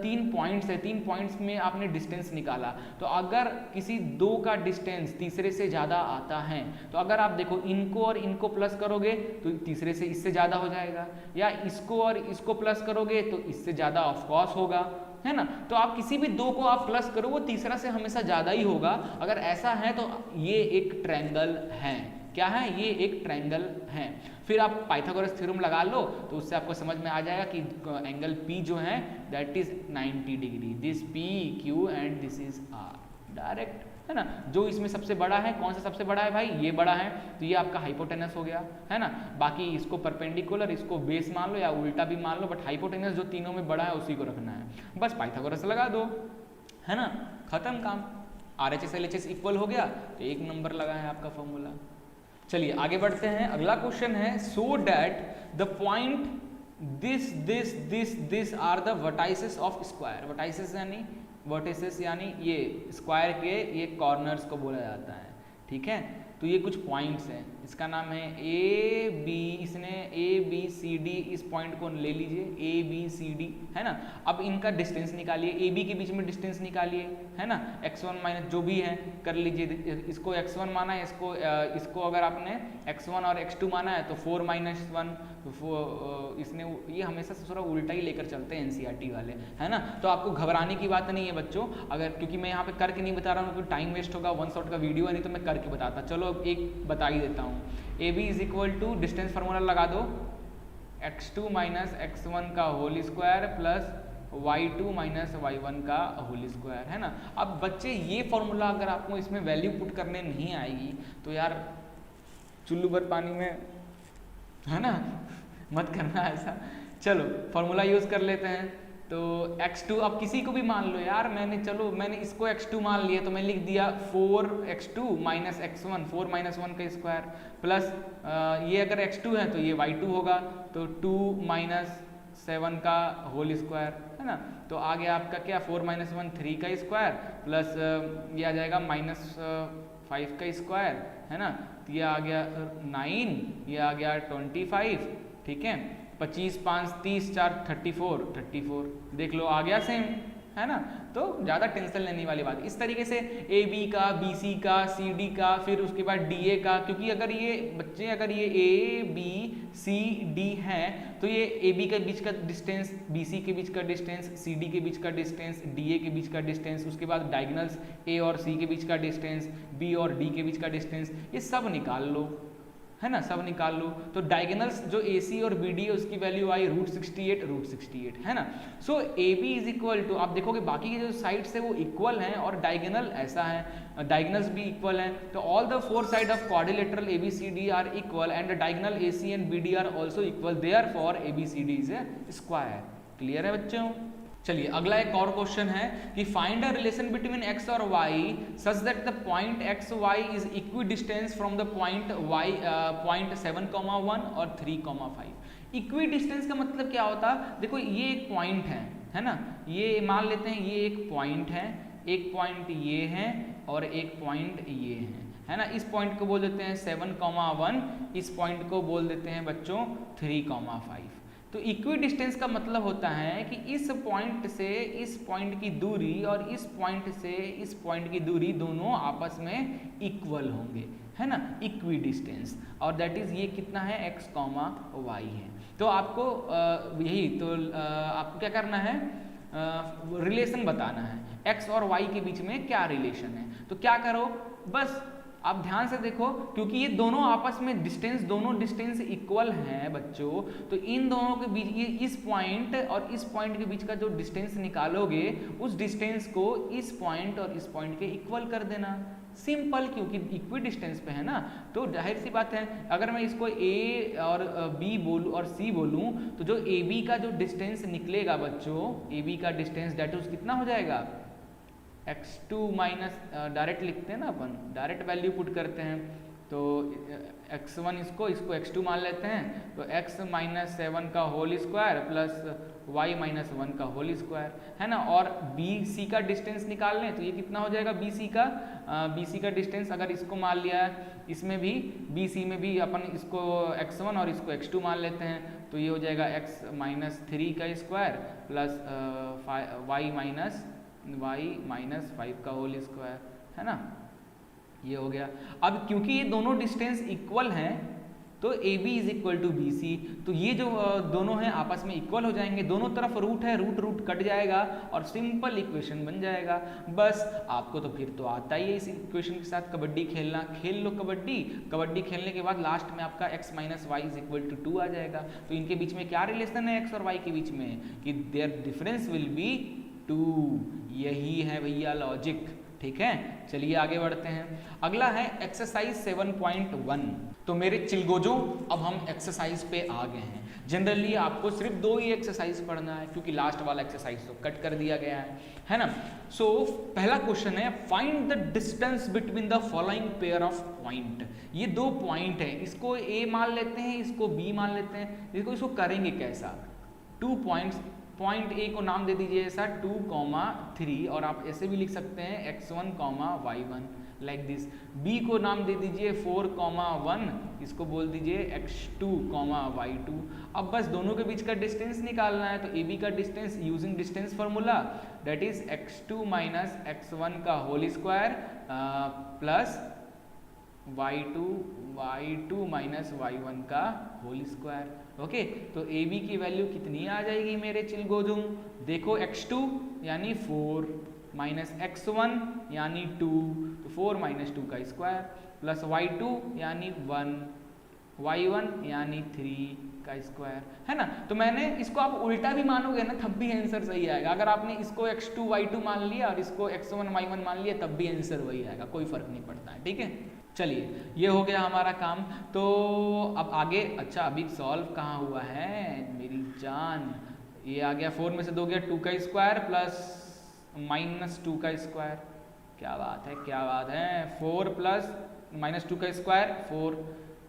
3 पॉइंट्स है, 3 पॉइंट्स में आपने डिस्टेंस निकाला, तो अगर किसी दो का डिस्टेंस तीसरे से ज्यादा आता है, तो अगर आप देखो इनको और इनको प्लस करोगे तो तीसरे से इससे ज्यादा हो जाएगा, या इसको और इसको प्लस करोगे तो इससे ज्यादा ऑफ कोर्स होगा, है ना। तो आप किसी भी दो को आप प्लस करो, वो तीसरा से हमेशा ज्यादा ही होगा। अगर ऐसा है तो ये एक ट्रायंगल है। क्या है, ये एक ट्रायंगल है। फिर आप पाइथागोरस थ्योरम लगा लो तो उससे आपको समझ में आ जाएगा कि एंगल P जो है that is 90 degree, this P Q and this is R, direct, है ना। जो इसमें सबसे बड़ा है, कौन सा सबसे बड़ा है भाई, ये बड़ा है, तो ये आपका हाइपोटेनस हो गया, है ना। बाकी इसको परपेंडिकुलर, इसको बेस मान लो या उल्टा भी मान लो, बट हाइपोटेनस जो तीनों में बड़ा है उसी को रखना है। बस पाइथागोरस लगा दो, है ना, खत्म काम। RHS LHS इक्वल हो गया तो 1 नंबर लगा है आपका फॉर्मूला। चलिए आगे बढ़ते हैं। अगला क्वेश्चन है, so that the point this are the vertices of square. Vertices यानी ये स्क्वायर के ये कॉर्नर्स को बोला जाता है, ठीक है। तो ये कुछ पॉइंट्स हैं, इसका नाम है ए बी, इसने ए बी सी डी, इस पॉइंट को ले लीजिए ए बी सी डी, है ना। अब इनका डिस्टेंस निकालिए, ए बी के बीच में डिस्टेंस निकालिए, है ना। x1 माइनस जो भी है कर लीजिए, इसको x1 माना है, इसको अगर आपने x1 और x2 माना है तो 4 - 1, तो इसने ये हमेशा से थोड़ा उल्टा ही लेकर चलते हैं NCERT वाले, है ना। तो आपको घबराने की बात नहीं है बच्चों, अगर क्योंकि मैं यहाँ पे करके नहीं बता रहा हूँ क्योंकि टाइम वेस्ट होगा, 1 शॉट का वीडियो है, नहीं तो मैं करके बताता। चलो अब एक बता ही देता हूँ, A B is equal to distance formula लगा दो, x2 माइनस x1 का whole square plus y2 minus y1 का होल स्क्वायर, है ना। अब बच्चे ये फॉर्मूला अगर आपको इसमें वैल्यू पुट करने नहीं आएगी तो यार चुल्लू भर पानी में, है ना, मत करना ऐसा। चलो फॉर्मूला यूज़ कर लेते हैं। तो x2 अब किसी को भी मान लो यार, मैंने इसको x2 मान लिया तो मैं लिख दिया 4x2 माइनस x1, 4 - 1 का स्क्वायर प्लस ये अगर x2 है तो ये y2 होगा, तो 2 - 7 का होल स्क्वायर, है ना। तो आ गया आपका क्या, 4 - 1 3 का स्क्वायर प्लस ये आ जाएगा -5 का स्क्वायर, है ना। तो ये आ गया 9, ये आ गया 25, ठीक है। 25 × 5 = 30, 4 = 34, देख लो आ गया सेम, है ना। तो ज़्यादा टेंशन लेने वाली बात। इस तरीके से ए बी का, बी सी का, सी डी का, फिर उसके बाद डी ए का, क्योंकि अगर ये बच्चे अगर ये ए बी सी डी है तो ये ए बी के बीच का डिस्टेंस, बी सी के बीच का डिस्टेंस, सी डी के बीच का डिस्टेंस, डी ए के बीच का डिस्टेंस, उसके बाद डायगोनल्स ए और सी के बीच का डिस्टेंस, बी और डी के बीच का डिस्टेंस, ये सब निकाल लो, है ना, सब निकाल लो। तो डायगोनल्स जो AC और BD है उसकी वैल्यू आई √68, है ना। सो AB इज इक्वल टू, आप देखोगे बाकी के जो साइड्स है वो इक्वल हैं और डायगोनल ऐसा है, डायगोनल्स भी इक्वल हैं। तो all the 4 side of quadrilateral ABCD are equal and the diagonal AC and BD are also equal, therefore ABCD is a square. Clear है बच्चों। चलिए अगला एक और क्वेश्चन है कि find a relation between x और y such that the point x y is equidistant from the point y, point 7,1 और 3,5। इक्वी डिस्टेंस का मतलब क्या होता है, देखो ये एक पॉइंट है ना, ये मान लेते हैं ये एक पॉइंट है, एक पॉइंट ये है और एक पॉइंट ये है ना। इस पॉइंट को बोल देते हैं 7,1, इस पॉइंट को बोल देते हैं बच्चों 3,5। तो इक्वी डिस्टेंस का मतलब होता है कि इस पॉइंट से इस पॉइंट की दूरी और इस पॉइंट से इस पॉइंट की दूरी दोनों आपस में इक्वल होंगे, है ना, इक्वी डिस्टेंस। और दैट इज ये कितना है, x, y है। तो आपको आपको क्या करना है, रिलेशन बताना है x और y के बीच में क्या रिलेशन है। तो क्या करो, बस आप ध्यान से देखो, क्योंकि ये दोनों आपस में दोनों डिस्टेंस इक्वल हैं बच्चों, तो इन दोनों के बीच ये इस पॉइंट और इस पॉइंट के बीच का जो डिस्टेंस निकालोगे उस डिस्टेंस को इस पॉइंट और इस पॉइंट के इक्वल कर देना। सिंपल, क्योंकि इक्वी डिस्टेंस पे है ना, तो जाहिर सी बात है अगर मैं इसको a और b बोलूँ और c बोलूँ तो जो ab का जो डिस्टेंस निकलेगा बच्चों, ab का डिस्टेंस दैट इज कितना हो जाएगा, x2 माइनस, डायरेक्ट लिखते हैं ना अपन, डायरेक्ट वैल्यू पुट करते हैं, तो x1 इसको x2 मान लेते हैं, तो x माइनस 7 का whole square plus y minus 1 का होल स्क्वायर, है ना। और BC का डिस्टेंस निकाल लें तो ये कितना हो जाएगा, BC का डिस्टेंस अगर इसको मान लिया है, इसमें भी BC में भी अपन इसको x1 और इसको x2 मान लेते हैं, तो ये हो जाएगा x माइनस 3 का स्क्वायर प्लस y माइनस 5 का होल स्क्वायर, है ना, ये हो गया। अब क्योंकि ये दोनों डिस्टेंस इक्वल हैं तो AB is equal to BC, तो ये जो दोनों हैं आपस में इक्वल हो जाएंगे, दोनों तरफ रूट है, रूट कट जाएगा और सिंपल इक्वेशन बन जाएगा। बस आपको तो फिर तो आता ही है इस इक्वेशन के साथ कबड्डी खेलना, खेल लो कबड्डी खेलने के बाद लास्ट में आपका x minus y is equal to 2 आ जाएगा। तो इनके बीच में क्या रिलेशन है x और y के बीच में, कि देयर डिफरेंस विल बी 2, यही है भैया लॉजिक, ठीक है। चलिए आगे बढ़ते हैं, अगला है एक्सरसाइज 7.1। तो मेरे चिलगोजों अब हम एक्सरसाइज पे आ गए हैं। जनरली आपको सिर्फ 2 ही एक्सरसाइज पढ़ना है क्योंकि लास्ट वाला एक्सरसाइज तो कट कर दिया गया है ना। सो पहला क्वेश्चन है, find the distance between the following pair of point. ये 2 पॉइंट है, इसको A मान लेते हैं, इसको B मान लेते हैं, इसको करेंगे कैसा, 2 पॉइंट्स, पॉइंट A को नाम दे दीजिए ऐसा 2,3 और आप ऐसे भी लिख सकते हैं x1, y1 like this. B को नाम दे दीजिए 4,1, इसको बोल दीजिए x2, y2। अब बस दोनों के बीच का डिस्टेंस निकालना है, तो AB का distance using distance formula that is x2 minus x1 का whole square plus y2 minus y1 का होल स्क्वायर। ओके, तो AB की वैल्यू कितनी आ जाएगी मेरे चिलगोजों, देखो x2 यानी 4 माइनस x1 यानी 2, तो 4 माइनस 2 का स्क्वायर प्लस y2 यानी 1, y1 यानी 3 का स्क्वायर, है ना। तो मैंने इसको आप उल्टा भी मानोगे ना तब भी आंसर सही आएगा। अगर आपने इसको x2 y2 मान लिया और इसको x1 y1 मान लिया तब भी आंसर वही आएगा, कोई फर्क नहीं पड़ता है, ठीक है। चलिए ये हो गया हमारा काम। तो अब आगे, अच्छा अभी सॉल्व कहाँ हुआ है मेरी जान, ये आ गया 4 में से 2 गया 2 का स्क्वायर प्लस माइनस 2 का स्क्वायर, क्या बात है 4 प्लस माइनस 2 का स्क्वायर 4,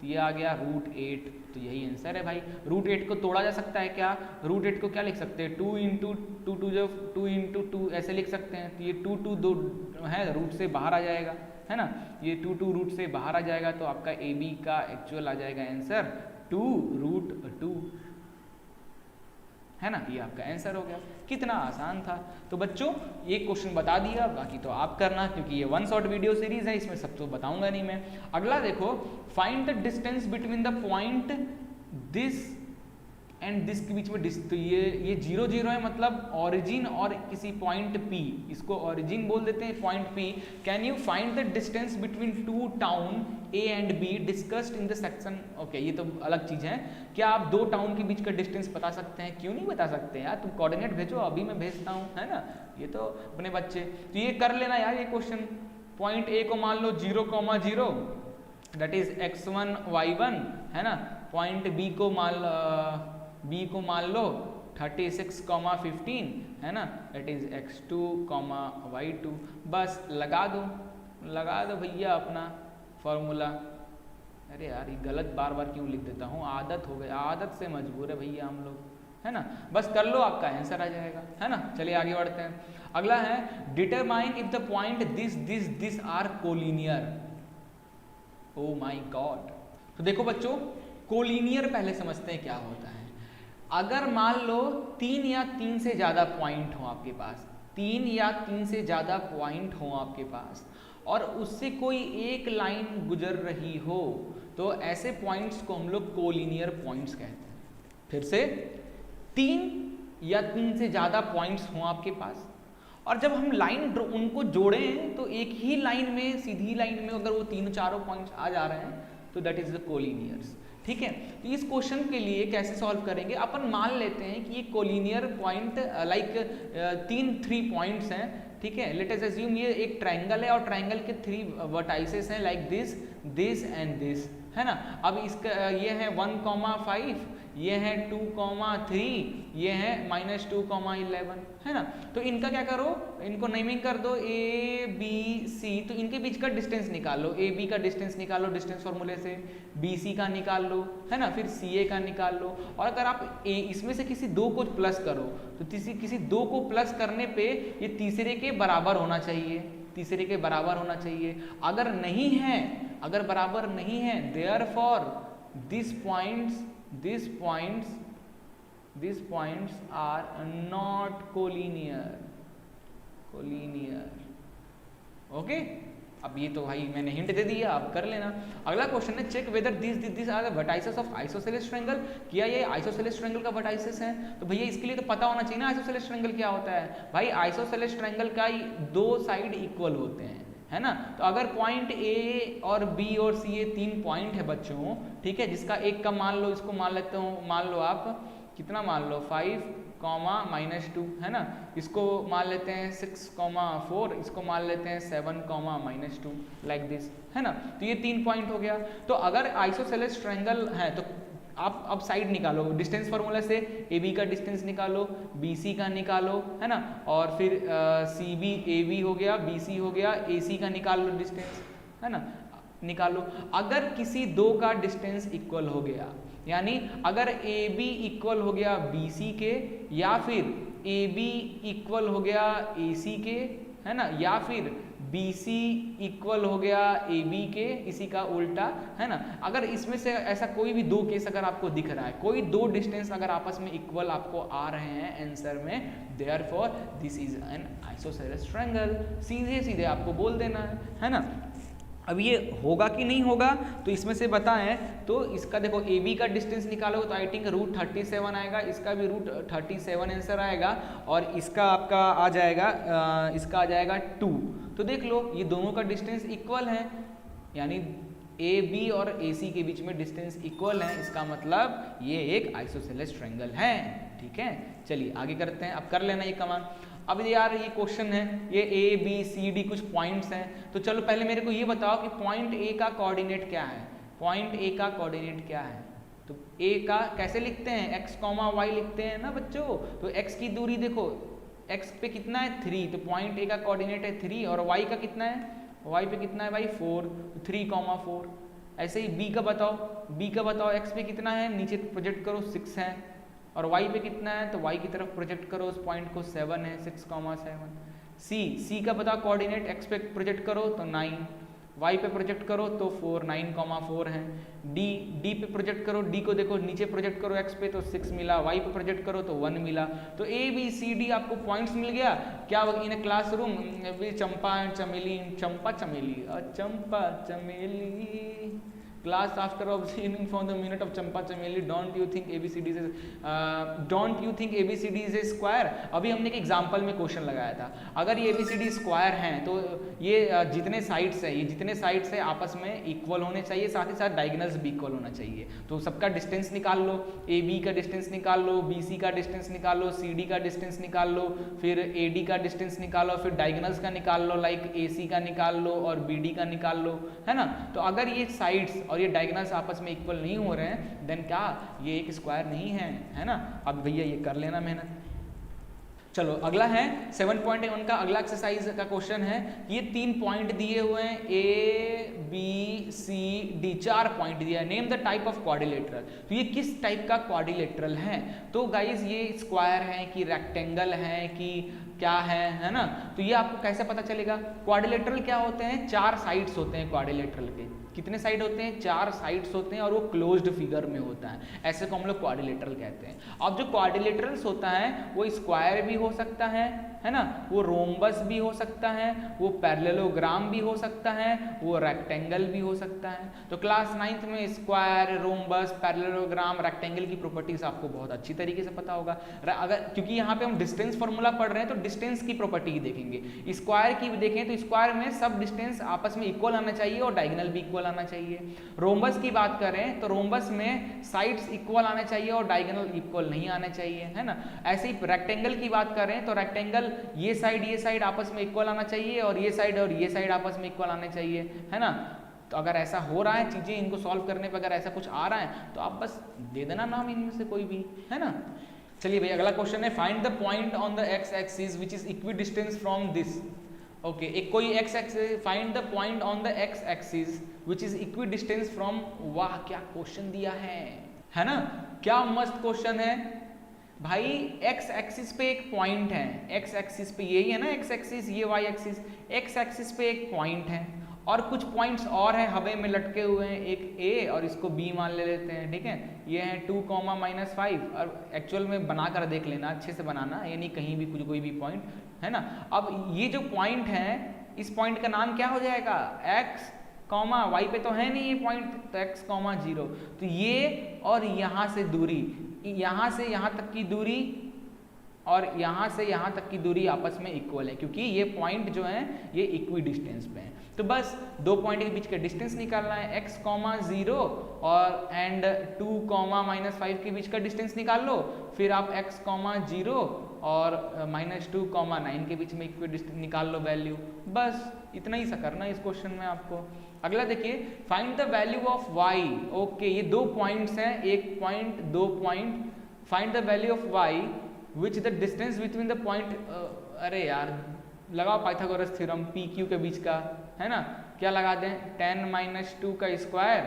तो ये आ गया √8, तो यही आंसर है भाई। √8 को तोड़ा जा सकता है क्या, √8 को क्या लिख सकते हैं, 2 इंटू 2 ऐसे लिख सकते हैं, तो ये 2 है रूट से बाहर आ जाएगा, है ना, ये 2 रूट से बाहर आ जाएगा, तो आपका AB का एक्चुअल आ जाएगा आंसर 2√2, है ना, ये आपका आंसर हो गया। कितना आसान था। तो बच्चों ये क्वेश्चन बता दिया, बाकी तो आप करना क्योंकि ये 1 शॉट वीडियो सीरीज है, इसमें सब तो बताऊंगा नहीं मैं। अगला देखो, find the distance between the point this and this के बीच में तो ये 0 0 है, मतलब ओरिजिन और किसी पॉइंट P, इसको ओरिजिन बोल देते हैं point P। Can you find the distance between 2 town A and B discussed in the section. Okay, ये तो अलग चीज है। क्या आप 2 टाउन के बीच का डिस्टेंस बता सकते हैं, क्यों नहीं बता सकते यार, तुम कोऑर्डिनेट भेजो, अभी मैं भेजता हूँ, है ना, ये तो अपने बच्चे, तो ये कर लेना यार ये क्वेश्चन। पॉइंट A को मान लो 0,0 दैट इज x1 y1, है ना, पॉइंट B को मान लो 36,15, है ना, दैट इज x2, y2। बस लगा दो भैया अपना फॉर्मूला। अरे यार ये गलत बार बार क्यों लिख देता हूँ, आदत हो गई, आदत से मजबूर है भैया हम लोग, है ना, बस कर लो आपका आंसर आ जाएगा, है ना। चलिए आगे बढ़ते हैं। अगला है determine if the point this this this are collinear. Oh my God. तो देखो बच्चों, कोलिनियर पहले समझते हैं क्या होता है। अगर मान लो 3 या 3 से ज़्यादा पॉइंट हो आपके पास, 3 या 3 से ज़्यादा पॉइंट हो आपके पास, और उससे कोई एक लाइन गुजर रही हो, तो ऐसे पॉइंट्स को हम लोग कोलिनियर पॉइंट्स कहते हैं। फिर से 3 या 3 से ज़्यादा पॉइंट्स हों आपके पास, और जब हम लाइन उनको जोड़ें तो एक ही लाइन में, सीधी लाइन में अगर वो 3-4 पॉइंट्स आ जा रहे हैं तो दैट इज द कोलिनियर्स। ठीक है, तो इस क्वेश्चन के लिए कैसे सॉल्व करेंगे, अपन मान लेते हैं कि ये कोलिनियर पॉइंट लाइक 3 पॉइंट्स हैं। ठीक है, लेट अस अज्यूम ये एक ट्रायंगल है और ट्रायंगल के 3 वर्टाइसेस हैं like this, this and this, है ना। अब इसका ये है 1,5, ये है 2,3, ये है -2,11, है ना। तो इनका क्या करो, इनको नेमिंग कर दो ए बी सी। तो इनके बीच का डिस्टेंस निकाल लो, ए बी का डिस्टेंस निकालो डिस्टेंस फॉर्मूले से, बी सी का निकाल लो, है ना, फिर सी ए का निकाल लो। और अगर आप इसमें से किसी 2 को प्लस करो तो किसी 2 को प्लस करने पे ये तीसरे के बराबर होना चाहिए, तीसरे के बराबर होना चाहिए। अगर नहीं है, अगर बराबर नहीं है, therefore this points are not collinear। Okay, अब ये तो भाई मैंने हिंट दे दिया, आप कर लेना। अगला क्वेश्चन है check whether this are the vertices of isosceles triangle. क्या ये आइसोसेलेस ट्रायंगल का वर्टाइसेस है? तो भैया इसके लिए तो पता होना चाहिए ना आइसोसेलेस ट्रायंगल क्या होता है। भाई आइसोसेलेस ट्रायंगल का 2 साइड इक्वल होते हैं, है ना। तो अगर पॉइंट ए और बी और सी, ये 3 पॉइंट है बच्चों, ठीक है, जिसका एक का मान लो, इसको मान लेते हो, मान लो आप कितना मान लो 5, -2, है ना। इसको मान लेते हैं 6,4, इसको मान लेते हैं 7, -2 लाइक दिस, है ना। तो ये 3 पॉइंट हो गया। तो अगर आइसोसेलेस ट्रायंगल है तो आप अब साइड निकालो, डिस्टेंस फार्मूला से ए बी का डिस्टेंस निकालो, बी सी का निकालो, है ना, और फिर सी बी ए बी हो गया, बी सी हो गया, ए सी का निकाल लो डिस्टेंस, है ना, निकालो। अगर किसी 2 का डिस्टेंस इक्वल हो गया, यानी अगर ए बी इक्वल हो गया बी सी के, या फिर ए बी इक्वल हो गया ए सी के, है ना, या फिर बी सी इक्वल हो गया ए बी के, इसी का उल्टा, है ना। अगर इसमें से ऐसा कोई भी 2 केस अगर आपको दिख रहा है, कोई 2 डिस्टेंस अगर आपस में इक्वल आपको आ रहे हैं आंसर में, therefore this is an isosceles triangle. सीधे सीधे आपको बोल देना है ना। अब ये होगा कि नहीं होगा तो इसमें से बताएं, तो इसका देखो ए बी का डिस्टेंस निकालोगे तो आई थिंक √37 आएगा, इसका भी √37 आंसर आएगा, और इसका आपका आ जाएगा इसका आ जाएगा 2। तो देख लो ये दोनों का डिस्टेंस इक्वल है, यानी ए बी और ए सी के बीच में डिस्टेंस इक्वल है, इसका मतलब ये एक आइसोसेलेस ट्रायंगल है। ठीक है, चलिए आगे करते हैं। अब कर लेना ये कमान। अब यार ये क्वेश्चन है, ये ए बी सी डी कुछ पॉइंट्स हैं, तो चलो पहले मेरे को ये बताओ कि पॉइंट ए का कोऑर्डिनेट क्या है। पॉइंट ए का कोऑर्डिनेट क्या है? तो ए का कैसे लिखते हैं, x, y लिखते हैं ना बच्चों। तो x की दूरी देखो, x पे कितना है 3, तो पॉइंट ए का कोऑर्डिनेट है 3, और y का कितना है, y पे कितना है भाई 4, 3,4। ऐसे ही b का बताओ, x पे कितना है, नीचे प्रोजेक्ट करो 6 है, और y पे कितना है, तो y की तरफ प्रोजेक्ट करो उस पॉइंट को 7 है, 6,7। c का बताओ कोऑर्डिनेट, x पे प्रोजेक्ट करो तो 9, y पे प्रोजेक्ट करो तो 4, 9,4 है। d पे प्रोजेक्ट करो, d को देखो नीचे प्रोजेक्ट करो x पे तो 6 मिला, y पे प्रोजेक्ट करो तो 1 मिला। तो a b c d आपको पॉइंट्स मिल गया। क्या इन ए क्लासरूम चंपा चमेली class after observing from the minute of Champa Chameli, don't you think ABCD is a square? अभी हमने एक एग्जांपल में क्वेश्चन लगाया था, अगर ये ABCD स्क्वायर हैं तो ये जितने साइड्स है, ये जितने साइड्स है आपस में इक्वल होने चाहिए, साथ ही साथ डायगोनल्स भी इक्वल होना चाहिए। तो सबका डिस्टेंस निकाल लो, AB का डिस्टेंस निकाल लो, BC का डिस्टेंस निकाल लो, CD का डिस्टेंस निकाल लो, फिर AD का डिस्टेंस निकालो, फिर डायगोनल्स का निकाल लो, लाइक AC का निकाल लो और BD का निकाल लो, है ना। तो अगर ये साइड्स और ये डायगोनल्स आपस में इक्वल नहीं हो रहे हैं, देन क्या ये एक स्क्वायर नहीं है, है ना। अब भैया ये कर लेना मेहनत। चलो अगला है 7.1 का अगला एक्सरसाइज का क्वेश्चन है। ये 3 पॉइंट दिए हुए हैं, A B C D, 4 point दिया है। Name the type of quadrilateral, तो ये किस टाइप का क्वाड्रिलेटरल है? तो गाइज ये स्क्वायर है कि रेक्टेंगल है कि क्या है ना? तो ये आपको कैसे पता चलेगा? क्वाड्रिलेटरल क्या होते हैं? 4 साइड्स होते हैं क्वाड्रिलेटरल के। कितने साइड होते हैं? 4 साइड्स होते हैं और वो क्लोज्ड फिगर में होता है, ऐसे को हम लोग क्वाड्रिलेटरल कहते हैं। अब जो क्वाड्रिलेटरल्स होता है वो स्क्वायर भी हो सकता है ना, वो रोम्बस भी हो सकता है, वो पैरेललोग्राम भी हो सकता है, वो रेक्टेंगल भी हो सकता है। तो क्लास 9th में स्क्वायर, रोम्बस, पैरेललोग्राम, रेक्टेंगल की प्रॉपर्टीज आपको बहुत अच्छी तरीके से पता होगा। अगर क्योंकि यहाँ पे हम डिस्टेंस फॉर्मूला पढ़ रहे हैं तो डिस्टेंस की प्रॉपर्टी ही देखेंगे। स्क्वायर की भी देखें तो स्क्वायर में सब डिस्टेंस आपस में इक्वल आना चाहिए और डायगोनल भी इक्वल आना चाहिए। रोम्बस की बात करें तो रोम्बस में साइड्स इक्वल आने चाहिए और डायगोनल इक्वल नहीं आने चाहिए, है ना। ऐसे ही रेक्टेंगल की बात करें तो रेक्टेंगल ये साइड आपस में इक्वल आना चाहिए और ये साइड आपस में इक्वल आने चाहिए, है ना। तो अगर ऐसा हो रहा है चीजें, इनको सॉल्व करने पर अगर ऐसा कुछ आ रहा है तो आप बस दे देना नाम इनमें से कोई भी, है ना। चलिए भाई अगला क्वेश्चन है, find the point on the x axis which is equidistance from this. Okay, एक कोई x axis, find the point on the x axis which is equidistance from, वाह क्या क्वेश्चन दिया है ना, क्या मस्त क्वेश्चन है भाई। एक्स एक्सिस पे एक पॉइंट है, एक्स एक्सिस पे यही है ना एक्स एक्सिस, ये वाई एक्सिस, एक्स एक्सिस पे एक पॉइंट है और कुछ पॉइंट्स और हैं हवा में लटके हुए हैं, एक ए और इसको बी मान ले लेते हैं, ठीक है। ये है 2,-5 और एक्चुअल में बनाकर देख लेना, अच्छे से बनाना, ये नहीं कहीं भी कुछ कोई भी पॉइंट, है ना। अब ये जो पॉइंट है, इस पॉइंट का नाम क्या हो जाएगा? एक्स कॉमा वाई पे तो है नहीं ये पॉइंट, तो एक्स कॉमा 0। तो ये और यहाँ से दूरी, यहाँ से यहाँ तक की दूरी और यहाँ से यहाँ तक की दूरी आपस में इक्वल है, क्योंकि ये पॉइंट जो है ये इक्वी डिस्टेंस पे है। तो बस 2 पॉइंट के बीच का डिस्टेंस निकालना है, x, 0 और एंड 2,-5 के बीच का डिस्टेंस निकाल लो, फिर आप x, 0 और -2,9 के बीच में इक्वी डिस्टेंस निकाल लो वैल्यू। बस इतना ही सा करना है इस क्वेश्चन में आपको। अगला देखिए, find the value of y। Okay, ये 2 पॉइंट्स हैं, 1 point 2 point. Find the value of y which the distance between the point, अरे यार लगाओ पाइथागोरस थ्योरम, पी क्यू के बीच का, है ना। क्या लगा दें? 10 - 2 का स्क्वायर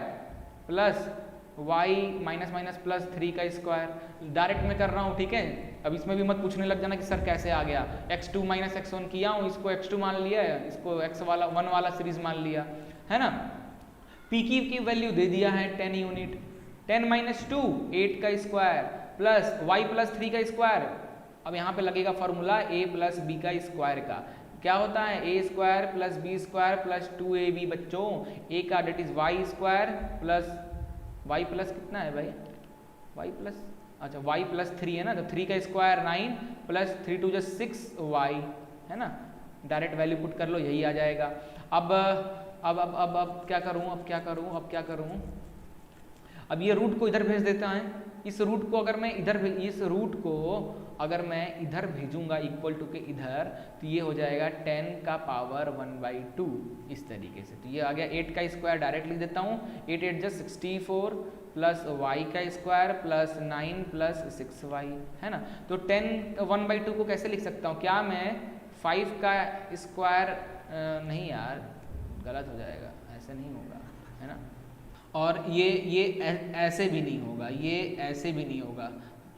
प्लस y -+ 3 का स्क्वायर। डायरेक्ट में कर रहा हूँ, ठीक है। अब इसमें भी मत पूछने लग जाना कि सर कैसे आ गया, x2 - x1 किया हूँ, इसको x2 मान लिया, इसको x1 वाला सीरीज मान लिया, है ना। पी की वैल्यू दे दिया है 10 यूनिट, 10 - 2 8 का स्क्वायर प्लस y + 3 का स्क्वायर। अब यहाँ पे लगेगा फॉर्मूला a + b का स्क्वायर का। क्या होता है? a² + b² + 2ab बच्चों, a का डेट is y² plus y plus कितना है भाई, y प्लस, अच्छा y + 3 है ना, तो 3 का स्क्वायर 9 प्लस 3 × 2 = 6y, है ना। डायरेक्ट वैल्यू पुट कर लो, यही आ जाएगा। अब क्या करूँ, अब ये रूट को इधर भेज देता है। इस रूट को अगर मैं इधर भेजूंगा इक्वल टू के इधर, तो ये हो जाएगा 10⁻⁴ इस तरीके से। तो ये आ गया 8 का स्क्वायर, डायरेक्ट लिख देता हूँ, 8 × 8 = 64 प्लस y का स्क्वायर प्लस 9 + 6y, है ना। तो 10⁻² को कैसे लिख सकता हूँ? क्या मैं 5 का स्क्वायर, नहीं यार गलत हो जाएगा, ऐसे नहीं होगा, है ना। और ये ऐसे भी नहीं होगा, ये ऐसे भी नहीं होगा।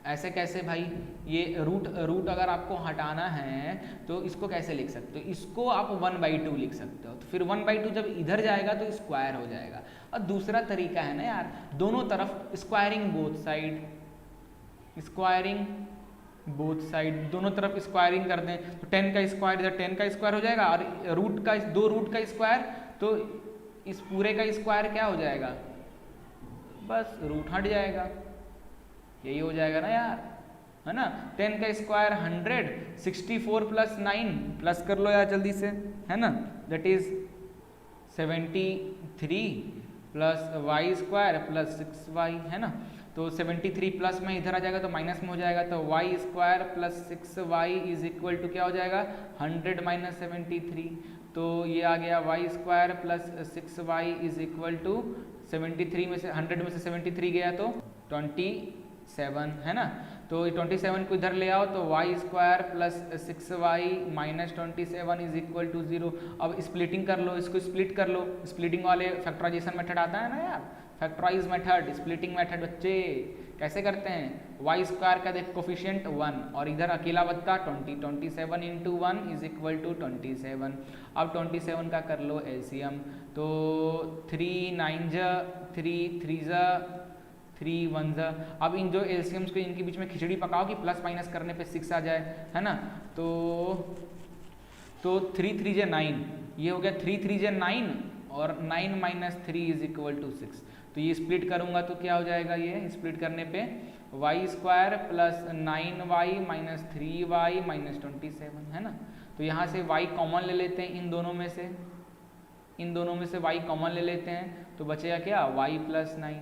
ऐसे कैसे भाई? ये रूट अगर आपको हटाना है तो इसको कैसे लिख सकते हो? इसको आप 1/2 लिख सकते हो, तो फिर 1/2 जब इधर जाएगा तो स्क्वायर हो जाएगा। और दूसरा तरीका है ना यार, दोनों तरफ स्क्वायरिंग बोथ साइड, दोनों तरफ स्क्वायरिंग कर दें, तो 10 का स्क्वायर इधर 10 का स्क्वायर हो जाएगा और 2 रूट का स्क्वायर, तो इस पूरे का स्क्वायर क्या हो जाएगा? बस रूट हट जाएगा, यही हो जाएगा ना यार, है ना। 10 का स्क्वायर 100, 64 + 9 प्लस कर लो यार जल्दी से, है ना, that is 73 plus y² plus 6y, है ना। तो 73 प्लस में इधर आ जाएगा तो माइनस में हो जाएगा, तो y² plus 6y is equal to क्या हो जाएगा? 100 - 73। तो ये आ गया y² plus 6y is equal to 73 में से 100 में से 73 गया तो 27, है ना। तो 27 को इधर ले आओ तो y square plus 6y minus 27 is equal to 0। अब स्प्लिटिंग कर लो, इसको स्प्लिट कर लो, स्प्लिटिंग वाले फैक्टराइजेशन मेथड आता है ना यार, फैक्टराइज मेथड, स्प्लिटिंग मेथड बच्चे कैसे करते हैं। वाई स्क्वायर का देख कोफिशिएंट 1 और इधर अकेला बचता 20, 27 इंटू 1 इज इक्वल टू 27। अब 27 का कर लो एलसीएम, तो 3 9 3 3 3 1 अब इन जो एलसीएम्स को इनके बीच में खिचड़ी पकाओ कि प्लस माइनस करने पे 6 आ जाए, है ना। तो 3 3 9, ये हो गया 3 3 9 और 9 माइनस 3 इज इक्वल टू 6। तो ये स्प्लिट करूंगा तो क्या हो जाएगा, ये स्प्लिट करने पे y square plus 9y minus 3y minus 27, है ना। तो यहाँ से y कॉमन ले लेते हैं इन दोनों में से, इन दोनों में से y कॉमन ले लेते हैं तो बचेगा क्या y प्लस 9,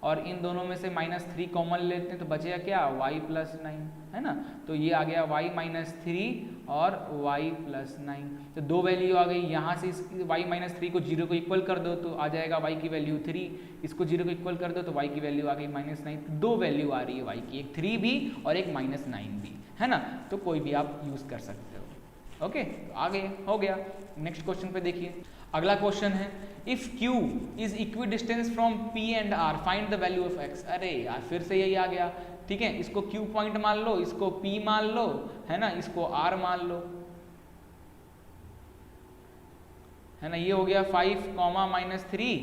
और इन दोनों में से माइनस 3 कॉमन लेते हैं तो बचेगा क्या y प्लस 9, है ना। तो ये आ गया y माइनस 3 और y प्लस 9। तो दो वैल्यू आ गई, यहाँ से इस y माइनस 3 को 0 को इक्वल कर दो तो आ जाएगा y की वैल्यू 3, इसको 0 को इक्वल कर दो तो y की वैल्यू आ गई माइनस 9। दो वैल्यू आ रही है y की, एक 3 भी और एक माइनस 9 भी, है ना। तो कोई भी आप यूज़ कर सकते हो। ओके, तो आगे हो गया। नेक्स्ट क्वेश्चन पे देखिए, अगला क्वेश्चन है if Q is equidistant from P and R find the value of X। अरे यार फिर से यही आ गया, ठीक है। इसको Q पॉइंट मान लो, इसको P मान लो, है ना, इसको R मान लो, है ना। ये हो गया 5 कॉमा माइनस 3,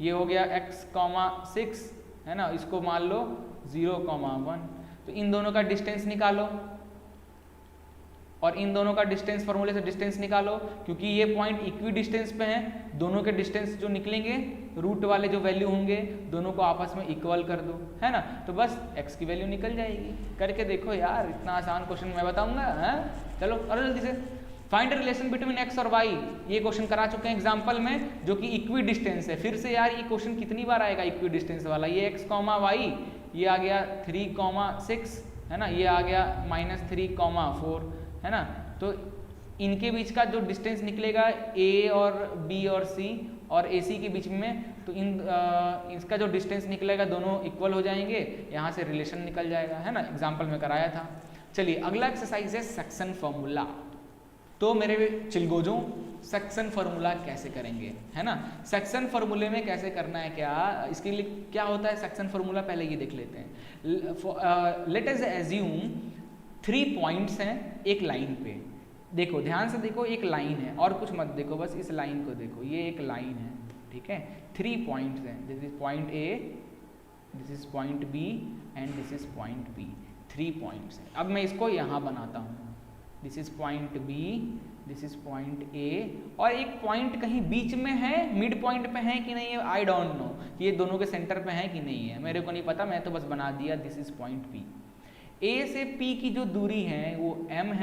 ये हो गया x कॉमा 6, है ना, इसको मान लो 0 कॉमा 1। तो इन दोनों का डिस्टेंस निकालो और इन दोनों का डिस्टेंस फॉर्मूले से डिस्टेंस निकालो, क्योंकि ये पॉइंट इक्वी डिस्टेंस पे हैं। दोनों के डिस्टेंस जो निकलेंगे, रूट वाले जो वैल्यू होंगे दोनों को आपस में इक्वल कर दो, है ना। तो बस x की वैल्यू निकल जाएगी। करके देखो यार, इतना आसान क्वेश्चन मैं बताऊंगा, है। चलो और जल्दी से फाइंड रिलेशन बिटवीन x और y, ये क्वेश्चन करा चुके हैं एग्जाम्पल में, जो कि इक्वी डिस्टेंस है। फिर से यार ये क्वेश्चन कितनी बार आएगा इक्वी डिस्टेंस वाला। ये x कॉमा y, ये आ गया 3 कॉमा 6, है ना, ये आ गया माइनस 3 कॉमा 4, है ना। तो इनके बीच का जो डिस्टेंस निकलेगा a और b और c और AC के बीच में, तो इसका जो डिस्टेंस निकलेगा दोनों इक्वल हो जाएंगे, यहाँ से रिलेशन निकल जाएगा, है ना। एग्जाम्पल में कराया था। चलिए अगला एक्सरसाइज है सेक्शन फॉर्मूला। तो मेरे चिलगोजों सेक्शन फार्मूला कैसे करेंगे, है ना। सेक्शन फार्मूले में कैसे करना है, क्या इसके लिए क्या होता है सेक्शन फार्मूला, पहले ये देख लेते हैं। लेट अस एज्यूम 3 पॉइंट्स हैं एक लाइन पे। देखो ध्यान से देखो, एक लाइन है और कुछ मत देखो, बस इस लाइन को देखो, ये एक लाइन है, ठीक है। 3 पॉइंट्स हैं, this is point A, this is point B and this is point B। 3 points हैं। अब मैं इसको यहाँ बनाता हूँ, this is point B, this is point A, और एक पॉइंट कहीं बीच में है, मिड पॉइंट पे है कि नहीं है, आई डोंट नो कि ये दोनों के सेंटर पे है कि नहीं है, मेरे को नहीं पता, मैं तो बस बना दिया this is point P। A से P की जो दूरी है वो m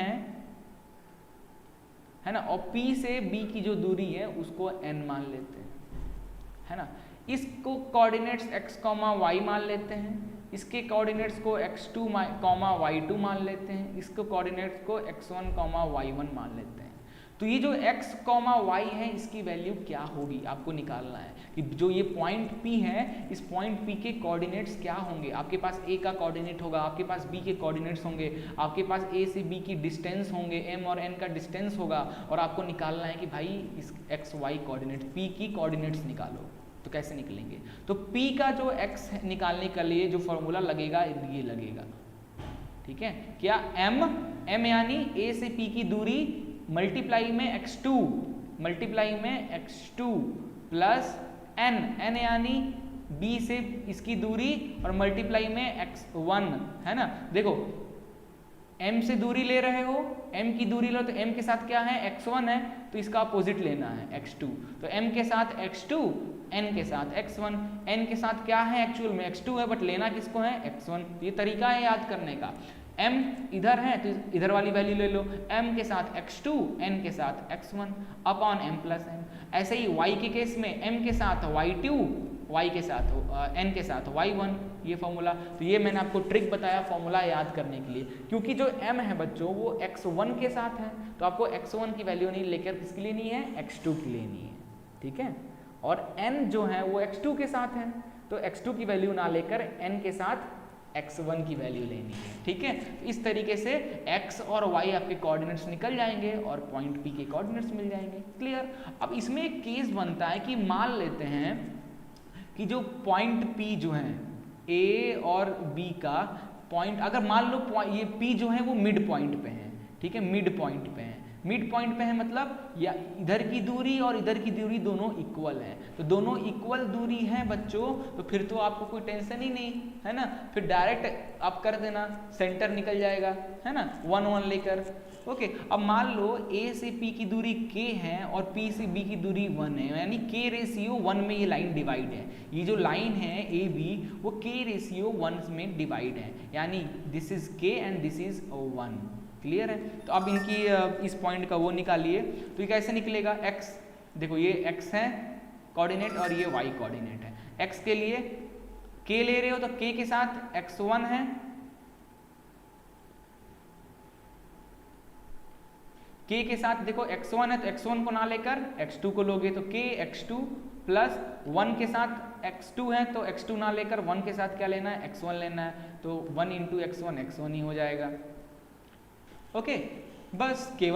है ना, और P से B की जो दूरी है उसको n मान लेते हैं, है ना। इसको कोऑर्डिनेट्स x, y मान लेते हैं, इसके कोऑर्डिनेट्स को x2, y2 मान लेते हैं, इसको कोऑर्डिनेट्स को x1, y1 मान लेते हैं। तो ये जो x, y है इसकी वैल्यू क्या होगी आपको निकालना है कि जो ये पॉइंट P है, इस पॉइंट P के कोऑर्डिनेट्स क्या होंगे। आपके पास A का कोऑर्डिनेट होगा, आपके पास B के कोऑर्डिनेट्स होंगे, आपके पास A से B की डिस्टेंस होंगे, m और n का डिस्टेंस होगा, और आपको निकालना है कि भाई इस x, y कोऑर्डिनेट P की कोऑर्डिनेट्स निकालो। तो कैसे निकलेंगे, तो P का जो x निकालने के लिए जो फॉर्मूला लगेगा ये लगेगा, ठीक है। क्या m यानी A से P की दूरी मल्टीप्लाई में x2 प्लस n यानी B से इसकी दूरी और मल्टीप्लाई में x1, है ना। देखो m से दूरी ले रहे हो, m की दूरी लो तो m के साथ क्या है x1 है, तो इसका अपोजिट लेना है x2, तो m के साथ x2, n के साथ x1, n के साथ क्या है एक्चुअल में x2 है, बट लेना किसको है x1। ये तरीका है याद करने का। m इधर है तो इधर वाली वैल्यू ले लो, m के साथ x2, n के साथ x1 upon m plus n। ऐसे ही y के केस में m के साथ y2, y के साथ n के साथ y1, ये फॉर्मूला। तो ये मैंने आपको ट्रिक बताया फॉर्मूला याद करने के लिए, क्योंकि जो m है बच्चों वो x1 के साथ है, तो आपको x1 की वैल्यू नहीं लेकर किसकी लेनी है, x2 की लेनी है, ठीक है। और n जो है वो x2 के साथ है, तो x2 की वैल्यू ना लेकर n के साथ x1 की वैल्यू लेनी है, ठीक है। तो इस तरीके से x और y आपके कोऑर्डिनेट्स निकल जाएंगे और पॉइंट P के कोऑर्डिनेट्स मिल जाएंगे, क्लियर। अब इसमें एक केस बनता है कि मान लेते हैं कि जो पॉइंट P जो है A और B का पॉइंट, अगर मान लो ये P जो है वो मिड पॉइंट पे है, ठीक है, मिड पॉइंट पे है। मिड पॉइंट पे है मतलब या इधर की दूरी और इधर की दूरी दोनों इक्वल है, तो दोनों इक्वल दूरी है बच्चों, तो फिर तो आपको कोई टेंशन ही नहीं है ना, फिर डायरेक्ट आप कर देना, सेंटर निकल जाएगा, है ना, 1 1 लेकर। ओके, अब मान लो A से P की दूरी K है और P से B की दूरी 1 है, यानी K रेशियो 1 में ये लाइन डिवाइड है। ये जो लाइन है AB वो K रेशियो 1 में डिवाइड है, यानी this is K and this is 1, clear है। तो अब इनकी इस पॉइंट का वो निकालिए, तो ये कैसे निकलेगा, x, देखो ये x है कोऑर्डिनेट और ये y कोऑर्डिनेट है। x के लिए k ले रहे हो तो k के साथ x1 है, k के साथ देखो x1 है तो x1 को ना लेकर x2 को लोगे तो k x2 प्लस 1 के साथ x2 है तो x2 ना लेकर 1 के साथ क्या लेना है, x1 लेना है, तो 1 इंटू x1 x1 ही हो जाएगा। ओके, बस k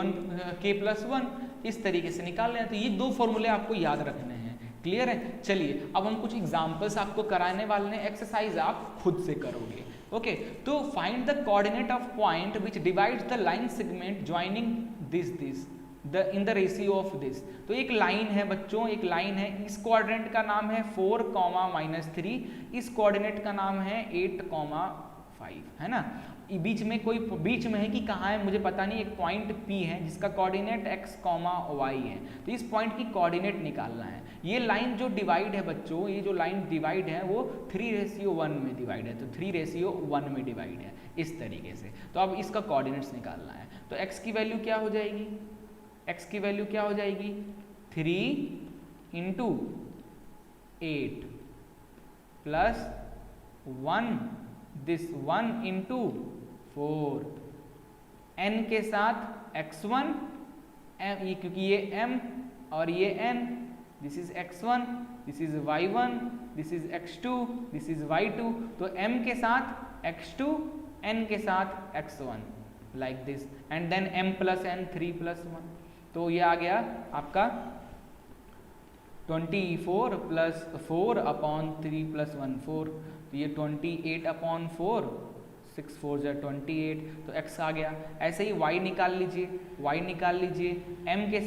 प्लस 1 इस तरीके से निकाल लें। तो ये दो फॉर्मूले आपको याद रखने हैं, क्लियर है। चलिए अब हम कुछ एग्जांपल्स आपको कराने वाले हैं, एक्सरसाइज आप खुद से करोगे। ओके, तो find the coordinate of point which divides the line segment joining this in the ratio of this. तो एक लाइन है बच्चों, एक लाइन है, इस कोऑर्डिनेट का नाम है 4, -3, इस कोऑर्डिनेट का नाम है 8, 5, है ना। बीच में कोई बीच में है कि कहाँ है मुझे पता नहीं, एक पॉइंट P है जिसका कोऑर्डिनेट x, y है, तो इस पॉइंट की कोऑर्डिनेट निकालना है। ये लाइन जो डिवाइड है बच्चों, ये जो लाइन डिवाइड है वो 3:1 में डिवाइड है, तो 3:1 में डिवाइड है इस तरीके से। तो अब इसका कोऑर्डिनेट्स निकालना है, तो x की वैल्यू क्या हो जाएगी, x की वैल्यू क्या हो जाएगी, 3 into 8 plus 1, this 1 into 4, n के साथ x1, ये क्योंकि ये m और ये n, this is x1, this is y1, this is x2, this is y2, तो m के साथ x2, n के साथ x1, like this, and then m plus n 3 plus 1, तो ये आ गया आपका 24 प्लस 4 अपॉन 3 प्लस 1 4, तो ये 28 अपॉन 4, 6 4 जा 28, तो x आ गया। ऐसे ही y निकाल लीजिए, y निकाल लीजिए, m के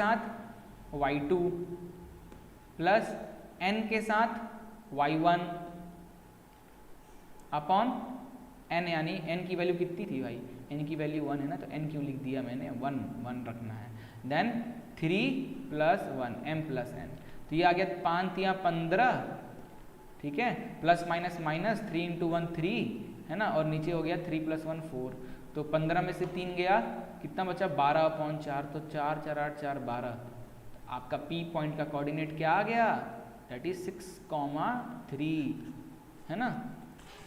साथ y2 प्लस n के साथ y1 अपॉन n, यानी n की वैल्यू कितनी थी भाई, n की वैल्यू 1 है ना, तो n क्यों लिख दिया मैंने, 1 रखना है। Then 3 plus 1 m plus n, तो ये आ गया 5 या 15, ठीक है, प्लस माइनस माइनस 3 इंटू 1 3, है ना, और नीचे हो गया 3 प्लस 1 4, तो 15 में से 3 गया, कितना बचा 12 अपॉन 4, तो 4 4 8 4 12, आपका P पॉइंट का कोऑर्डिनेट क्या आ गया, दैट इज 6,3, है ना।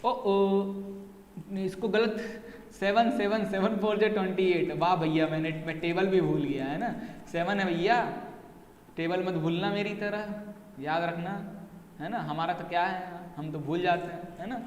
ओ इसको गलत 7 7 7 4 जो 28, वाह भैया मैं टेबल भी भूल गया, है ना, 7 है भैया, टेबल मत भूलना मेरी तरह, याद रखना, है ना, हमारा तो क्या है, हम तो भूल जाते हैं, है ना।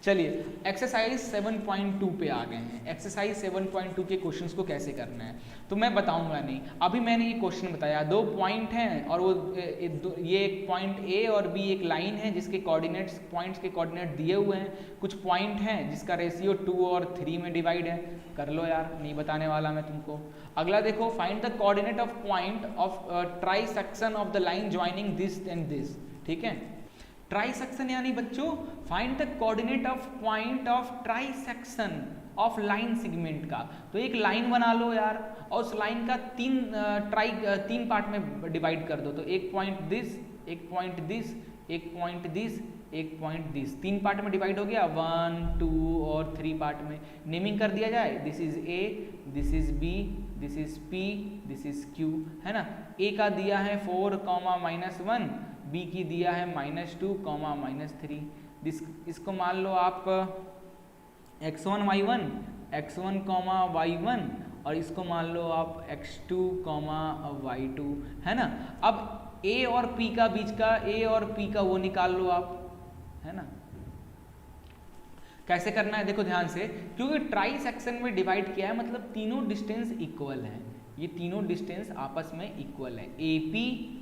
चलिए एक्सरसाइज 7.2 पे आ गए हैं। एक्सरसाइज 7.2 के क्वेश्चंस को कैसे करना है तो मैं बताऊंगा नहीं, अभी मैंने ये क्वेश्चन बताया, 2 पॉइंट हैं और वो ये एक पॉइंट ए और बी एक लाइन है जिसके कोऑर्डिनेट्स, पॉइंट्स के कोऑर्डिनेट दिए हुए हैं, कुछ पॉइंट हैं जिसका रेशियो 2 और 3 में डिवाइड है, कर लो यार, नहीं बताने वाला मैं तुमको। अगला देखो, find the coordinate of point of try section of the line joining this and this, ठीक है। ट्राई सेक्शन यानी बच्चों find the coordinate of point of try section of line segment का। तो एक लाइन बना लो यार और उस लाइन का तीन पार्ट में डिवाइड कर दो, तो एक पॉइंट दिस, एक पॉइंट दिस, एक पॉइंट दिस, एक पॉइंट दिस, 3 पार्ट में डिवाइड हो गया, 1 2 और 3 पार्ट में नेमिंग कर दिया जाए, this is A, this is B, this is P, this is Q, है ना। ए का दिया है 4, -1, बी की दिया है -2, -3, इसको मान लो आप x1 y1, x1 y1 और इसको मान लो आप x2 y2, है ना। अब a और p का बीच का, a और p का वो निकाल लो आप, है ना, कैसे करना है देखो ध्यान से, क्योंकि ट्राई सेक्शन में डिवाइड किया है मतलब तीनों डिस्टेंस इक्वल है, ये तीनों डिस्टेंस आपस में इक्वल है। AP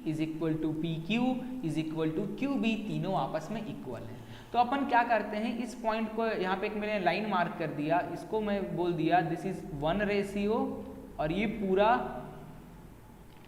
is equal to PQ is equal to QB, तीनों आपस में इक्वल है। तो अपन क्या करते हैं, इस पॉइंट को यहाँ पे एक मैंने लाइन मार्क कर दिया, इसको मैं बोल दिया दिस इज 1:, और ये पूरा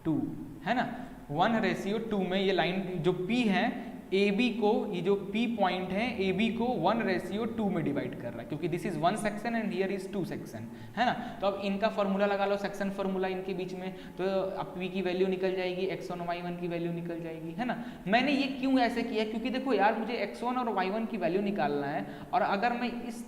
2 है ना, 1:2 में ये लाइन जो P है AB को, ये जो P पॉइंट है AB को 1:2 में डिवाइड कर रहा है, क्योंकि this is 1 section and here is 2 section, है ना। तो अब इनका फॉर्मूला लगा लो, सेक्शन फॉर्मूला इनके बीच में, तो अब P की वैल्यू निकल जाएगी, x1 और y1 की वैल्यू निकल जाएगी, है ना। मैंने ये क्यों ऐसे किया, क्योंकि देखो यार मुझे x1 और y1 की वैल्यू निकालना है, और अगर मैं इस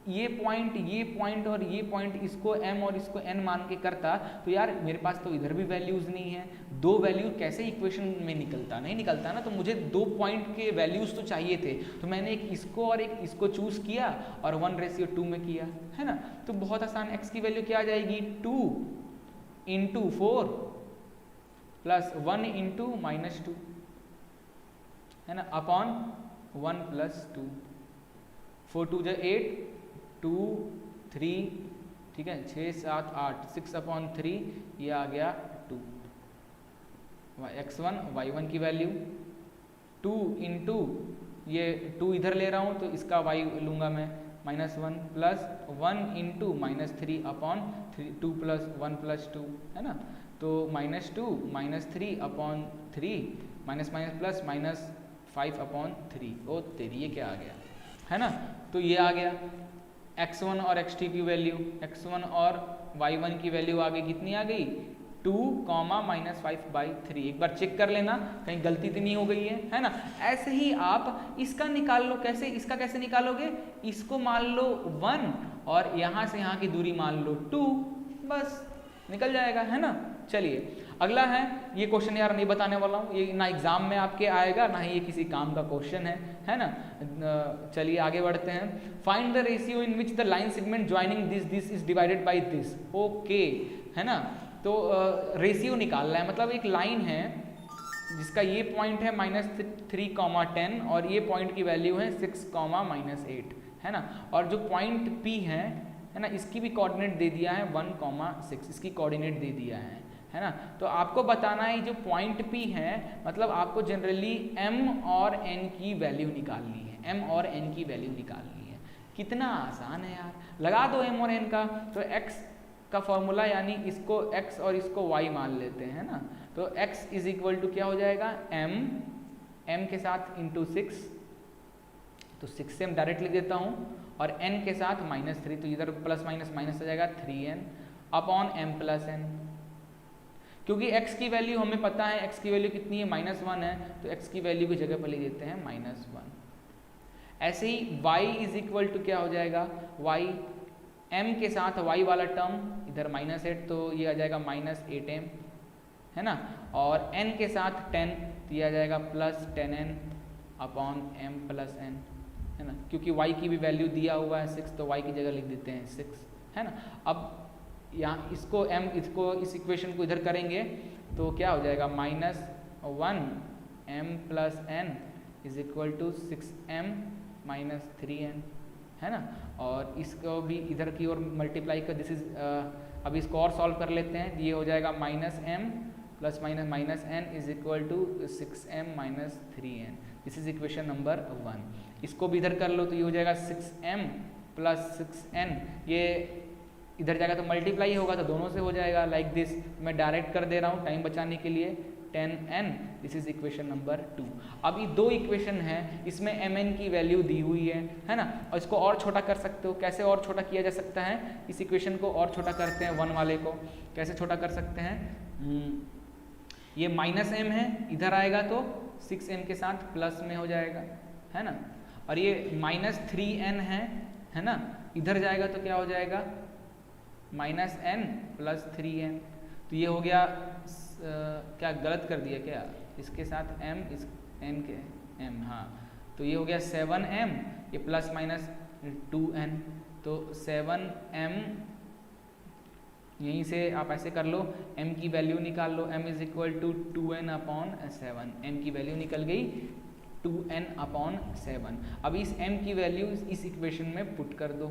ये पॉइंट और ये पॉइंट इसको m और इसको n मान के करता, तो यार मेरे पास तो इधर भी वैल्यूज नहीं है, दो वैल्यू कैसे इक्वेशन में निकलता, नहीं निकलता ना। तो मुझे दो पॉइंट के वैल्यूज तो चाहिए थे, तो मैंने एक इसको और एक इसको चूज किया और 1:2 में किया, है ना। तो बहुत आसान, x की वैल्यू क्या आ जाएगी 2 × 4 प्लस 1 × -2, है ना, अपॉन 1 + 2, 4 × 2 = 8, 2 3, ठीक है, 6 7 8, 6/3, ये आ गया 2। x1 y1 की वैल्यू 2 × ये 2 इधर ले रहा हूँ तो इसका y लूँगा मैं -1 प्लस 1 × -3/3, 2 + 1 + 2, है ना। तो -2 -3/3 प्लस -5/3, ओ तेरी ये क्या आ गया, है ना। तो ये आ गया x1 और x2 की वैल्यू, x1 और y1 की वैल्यू आ गई, कितनी आ गई 2, -5/3। एक बार चेक कर लेना कहीं गलती तो नहीं हो गई है ना। ऐसे ही आप इसका निकाल लो, कैसे, इसका कैसे निकालोगे, इसको मान लो 1 और यहाँ से यहाँ की दूरी मान लो 2, बस निकल जाएगा, है ना। चलिए अगला है, ये क्वेश्चन यार नहीं बताने वाला हूँ, ये ना एग्जाम में आपके आएगा ना ही ये किसी काम का क्वेश्चन है ना। चलिए आगे बढ़ते हैं। Find the ratio in which the line segment joining this is divided by this, okay, है ना। तो रेशियो निकालना है, मतलब एक लाइन है जिसका ये पॉइंट है -3, 10 और ये पॉइंट की वैल्यू है 6, -8, है ना। और जो पॉइंट P है ना, इसकी भी कोऑर्डिनेट दे दिया है 1, 6, इसकी कोऑर्डिनेट दे दिया है ना। तो आपको बताना है जो पॉइंट P है, मतलब आपको जनरली m और n की वैल्यू निकालनी है, m और n की वैल्यू निकालनी है। कितना आसान है यार, लगा दो m और n का। तो x का फॉर्मूला यानी इसको x और इसको y मान लेते हैं ना। तो x इज इक्वल टू क्या हो जाएगा m के साथ इंटू 6, तो 6 से हम डायरेक्ट लिख देता हूँ, और n के साथ -3, तो इधर प्लस माइनस आ जाएगा 3n अपॉन m + n। क्योंकि x की वैल्यू हमें पता है, x की वैल्यू कितनी है -1 है, तो x की वैल्यू की जगह पर लिख देते हैं -1। ऐसे ही y इज इक्वल टू क्या हो जाएगा, y m के साथ y वाला टर्म इधर -8, तो ये आ जाएगा -8m, है ना। और n के साथ 10, तो ये आ जाएगा +10n अपॉन m + n, है ना। क्योंकि y की भी वैल्यू दिया हुआ है 6, तो y की जगह लिख देते हैं 6, है ना। अब यहाँ इसको इस इक्वेशन को इधर करेंगे तो क्या हो जाएगा -1m + n is equal to 6m - 3n, है ना। और इसको भी इधर की ओर मल्टीप्लाई कर, दिस इज अब इसको और सॉल्व कर लेते हैं, ये हो जाएगा -m + -n is equal to 6m - 3n, this is equation number 1। इसको भी इधर कर लो तो ये हो जाएगा 6m + 6n, ये इधर जाएगा तो मल्टीप्लाई होगा, तो दोनों से हो जाएगा लाइक दिस। मैं डायरेक्ट कर दे रहा हूँ टाइम बचाने के लिए, 10n, this is equation number 2। अब ये दो इक्वेशन है, इसमें mn की वैल्यू दी हुई है ना। और इसको और छोटा कर सकते हो, कैसे और छोटा किया जा सकता है, इस इक्वेशन को और छोटा करते हैं 1 वाले को, कैसे छोटा कर सकते हैं, ये -m है, इधर आएगा तो 6m के साथ प्लस में हो जाएगा, है ना। और ये -3n है ना, इधर जाएगा तो क्या हो जाएगा -n + 3n, तो ये हो गया क्या गलत कर दिया क्या, इसके साथ m, इस n के m, हाँ, तो ये हो गया 7m, ये ±2n, तो 7m, यहीं से आप ऐसे कर लो, m की वैल्यू निकाल लो, m is equal to 2n/7, m की वैल्यू निकल गई 2n/7। अब इस m की वैल्यू इस इक्वेशन में पुट कर दो,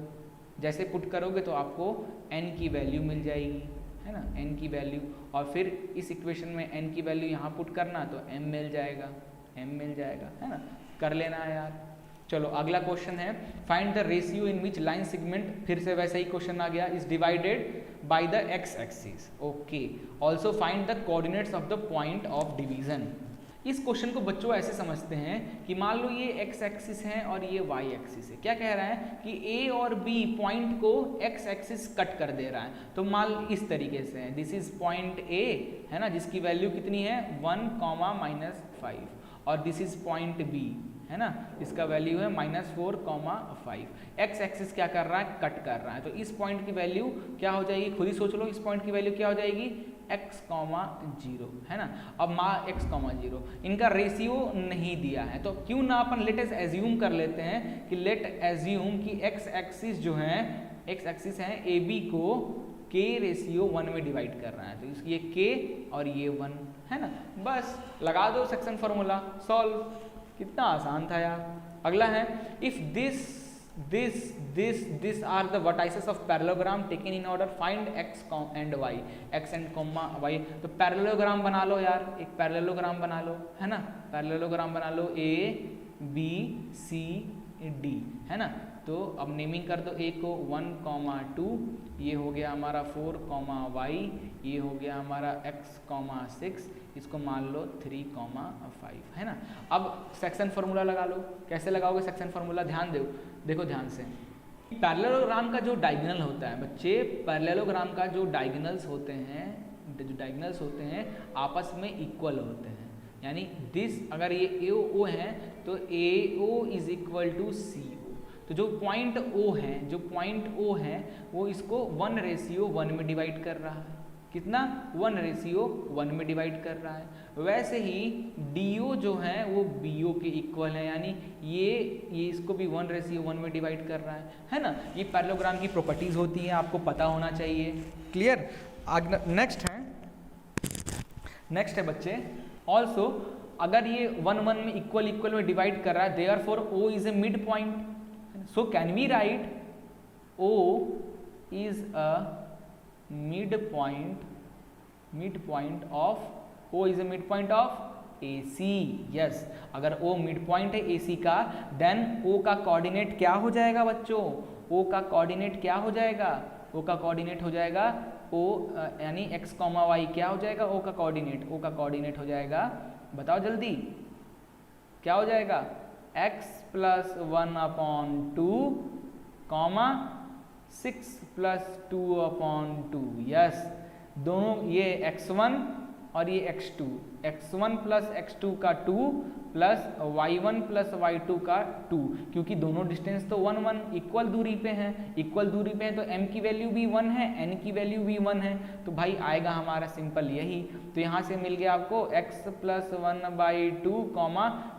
जैसे पुट करोगे तो आपको n की वैल्यू मिल जाएगी, है ना, n की वैल्यू, और फिर इस इक्वेशन में n की वैल्यू यहाँ पुट करना तो m मिल जाएगा, है ना, कर लेना है यार। चलो अगला क्वेश्चन है, find the ratio in which line segment, फिर से वैसा ही क्वेश्चन आ गया, is divided by the x axis. Okay, also find the coordinates of the point of division. इस क्वेश्चन को बच्चों ऐसे समझते हैं कि मान लो ये x एक्सिस है और ये y एक्सिस है। क्या कह रहा है कि a और b पॉइंट को x एक्सिस कट कर दे रहा है, तो मान इस तरीके से है, दिस इज पॉइंट a, है ना, जिसकी वैल्यू कितनी है 1, -5, और दिस इज पॉइंट b, है ना, इसका वैल्यू है -4, 5। x एक्सिस क्या कर रहा है, कट कर रहा है, तो इस पॉइंट की वैल्यू क्या हो जाएगी, खुद ही सोच लो, इस पॉइंट की वैल्यू क्या हो जाएगी x, 0, है ना। अब x, 0 इनका रेशियो नहीं दिया है, तो क्यों ना अपन लेट अस एज्यूम कर लेते हैं कि लेट एज्यूम कि x एक्सिस जो है, x एक्सिस है AB को k रेशियो 1 में डिवाइड कर रहा है, तो ये k और ये 1, है ना, बस लगा दो सेक्शन फार्मूला, सॉल्व। कितना आसान था यार। अगला है, if this are the vertices of parallelogram taken in order, find x and y, x and y। तो पैरेललोग्राम बना लो यार, एक पैरेललोग्राम बना लो, है ना, पैरेललोग्राम बना लो, a b c d, है ना। तो अब नेमिंग कर दो, a को 1, 2, ये हो गया हमारा 4, y, ये हो गया हमारा x, 6, इसको मान लो 3, 5, है ना। अब सेक्शन फार्मूला लगा लो, कैसे लगाओगे सेक्शन फार्मूला, ध्यान दो, देखो ध्यान से। पैरेललोग्राम का जो डायगोनल होता है बच्चे, पैरेललोग्राम का जो डायगोनल्स होते हैं आपस में इक्वल होते हैं, यानी दिस अगर ये AO है तो AO is equal to CO। तो जो पॉइंट O है वो इसको 1:1 में डिवाइड कर रहा है, कितना 1:1 में डिवाइड कर रहा है। वैसे ही DO जो है वो BO के इक्वल है, यानी ये इसको भी 1:1 में डिवाइड कर रहा है ना। ये पैरेललोग्राम की प्रॉपर्टीज होती हैं, आपको पता होना चाहिए, क्लियर। नेक्स्ट है बच्चे, ऑल्सो अगर ये 1 में इक्वल में डिवाइड कर रहा है, therefore O is a mid point, so can we write O is a midpoint of AC। yes, अगर O midpoint है AC का, then O का कोऑर्डिनेट क्या हो जाएगा बच्चों, O का कोऑर्डिनेट क्या हो जाएगा, O का कोऑर्डिनेट हो जाएगा O, यानी x, y क्या हो जाएगा, O का कोऑर्डिनेट हो जाएगा, बताओ जल्दी क्या हो जाएगा, x + 1/2, 6 + 2/2। यस, दोनों ये x1 और ये x2, x1 + x2 का 2 प्लस y1 + y2 का 2, क्योंकि दोनों डिस्टेंस तो 1 इक्वल दूरी पे हैं, तो m की वैल्यू भी 1 है, n की वैल्यू भी 1 है, तो भाई आएगा हमारा सिंपल यही। तो यहाँ से मिल गया आपको x + 1/2,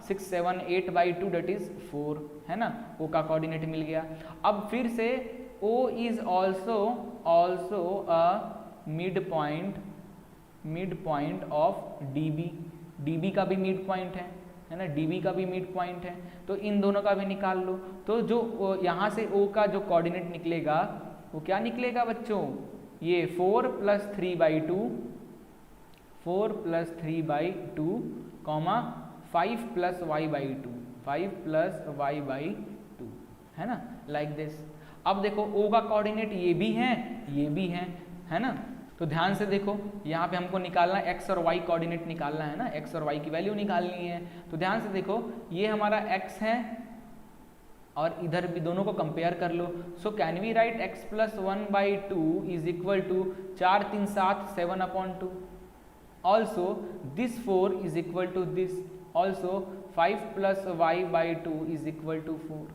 6, 7, 8/2 दैट इज 4, है ना, O का कोऑर्डिनेट मिल गया। अब फिर से O is also a mid point of DB का भी मिड पॉइंट है ना, DB का भी मिड पॉइंट है, तो इन दोनों का भी निकाल लो। तो जो यहाँ से O का जो कोऑर्डिनेट निकलेगा वो क्या निकलेगा बच्चों, ये 4 + 3/2, 5 + y/2, है ना, लाइक दिस। अब देखो O का कोऑर्डिनेट ये भी है, है ना। तो ध्यान से देखो, यहाँ पे हमको निकालना है x और y कोऑर्डिनेट निकालना है ना, x और y की वैल्यू निकालनी है। तो ध्यान से देखो, ये हमारा x है और इधर भी दोनों को कंपेयर कर लो। So can we write x + 1/2 is equal to 4, 3, 7, 7/2। Also this 4 is equal to this, also 5 + y/2 is equal to 4,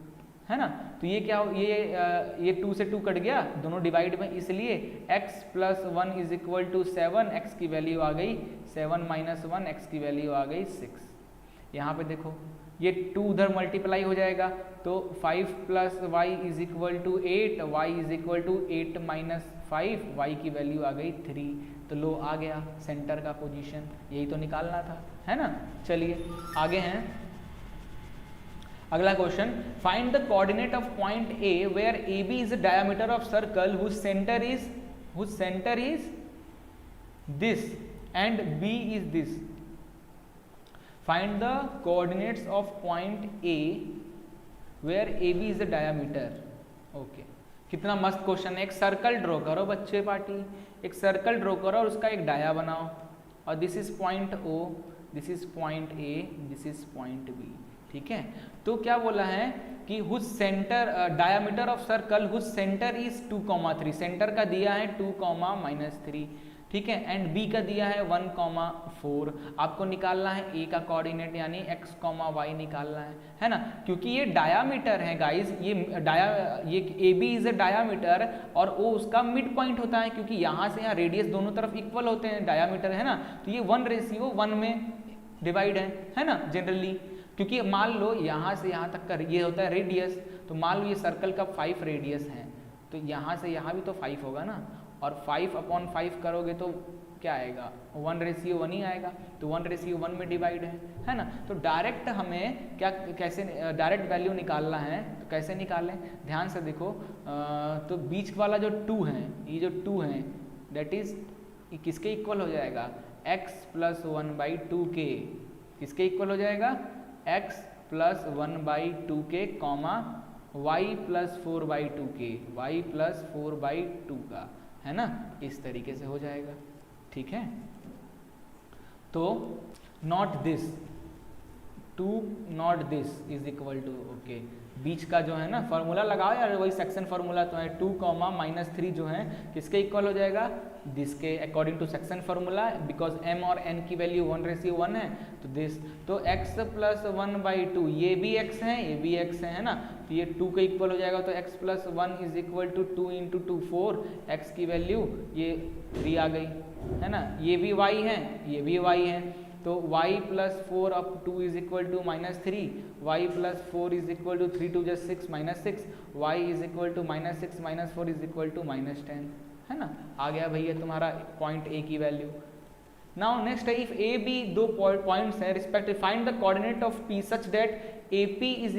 है ना। तो ये क्या हो, ये 2 से 2 कट गया, दोनों डिवाइड में, इसलिए x + 1 is equal to 7, x की वैल्यू आ गई 7 - 1, x की वैल्यू आ गई 6। यहाँ पे देखो ये 2 उधर मल्टीप्लाई हो जाएगा, तो 5 + y is equal to 8, y is equal to 8 - 5, y की वैल्यू आ गई 3। तो लो आ गया सेंटर का पोजीशन, यही तो निकालना था, है ना। चलिए आगे हैं, अगला question, find the coordinate of point A where A B is the diameter of circle whose centre is this and B is this. Find the coordinates of point A where A B is the diameter. Okay, कितना मस्त क्वेश्चन है. एक सर्कल ड्रॉ करो बच्चे पार्टी, एक सर्कल ड्रॉ करो और उसका एक डाया बनाओ, और this is point O, this is point A, this is point B. ठीक है, तो क्या बोला है कि whose centre diameter of circle whose centre is 2,3. Centre का दिया है 2,-3. ठीक है, एंड बी का दिया है 1,4. आपको निकालना है ए का कोऑर्डिनेट यानी x, y निकालना है ना, क्योंकि ये डायामीटर है गाइस. ये A B is a diameter और ओ उसका मिड पॉइंट होता है, क्योंकि यहाँ से यहाँ रेडियस दोनों तरफ इक्वल होते हैं, डायामीटर है ना, तो ये 1:1 में डिवाइड है ना जनरली. क्योंकि मान लो यहाँ से यहाँ तक का ये होता है रेडियस, तो मान लो ये सर्कल का 5 रेडियस है, तो यहाँ से यहाँ भी तो 5 होगा ना, और 5/5 करोगे तो क्या आएगा, 1:1 ही आएगा. तो 1:1 में डिवाइड है ना. तो डायरेक्ट हमें कैसे डायरेक्ट वैल्यू निकालना है, तो कैसे निकालें, ध्यान से देखो. तो बीच वाला जो 2 है, ये जो 2 है दैट इज किसके इक्वल हो जाएगा, x + 1/2k. किसके इक्वल हो जाएगा, x + 1/2k, y + 4/2k, y + 4/2 का, है ना, इस तरीके से हो जाएगा. ठीक है, तो not this, to not this is equal to, okay, बीच का जो है ना फॉर्मूला लगाओ यार, वही सेक्शन फॉर्मूला तो है. 2, -3 जो है किसके इक्वल हो जाएगा, दिस के, according to section formula, because m और n की वैल्यू 1:1 है, तो दिस, तो x + 1/2, ये भी x है, ये भी x है ना, तो ये 2 के इक्वल हो जाएगा. तो x + 1 = 2 × 2 4, x की वैल्यू ये 3 आ गई, है ना. ये भी y है, ये भी y है, तो y + 4 / 2 = -3, y + 4 = 3 × 2 = 6, -6, y = -6 - 4 = -10, है ना. आ गया भैया तुम्हारा पॉइंट ए की वैल्यू. नाउ नेक्स्ट है, इफ ए बी दो पॉइंट्स है respective, find the coordinate of P such that A P =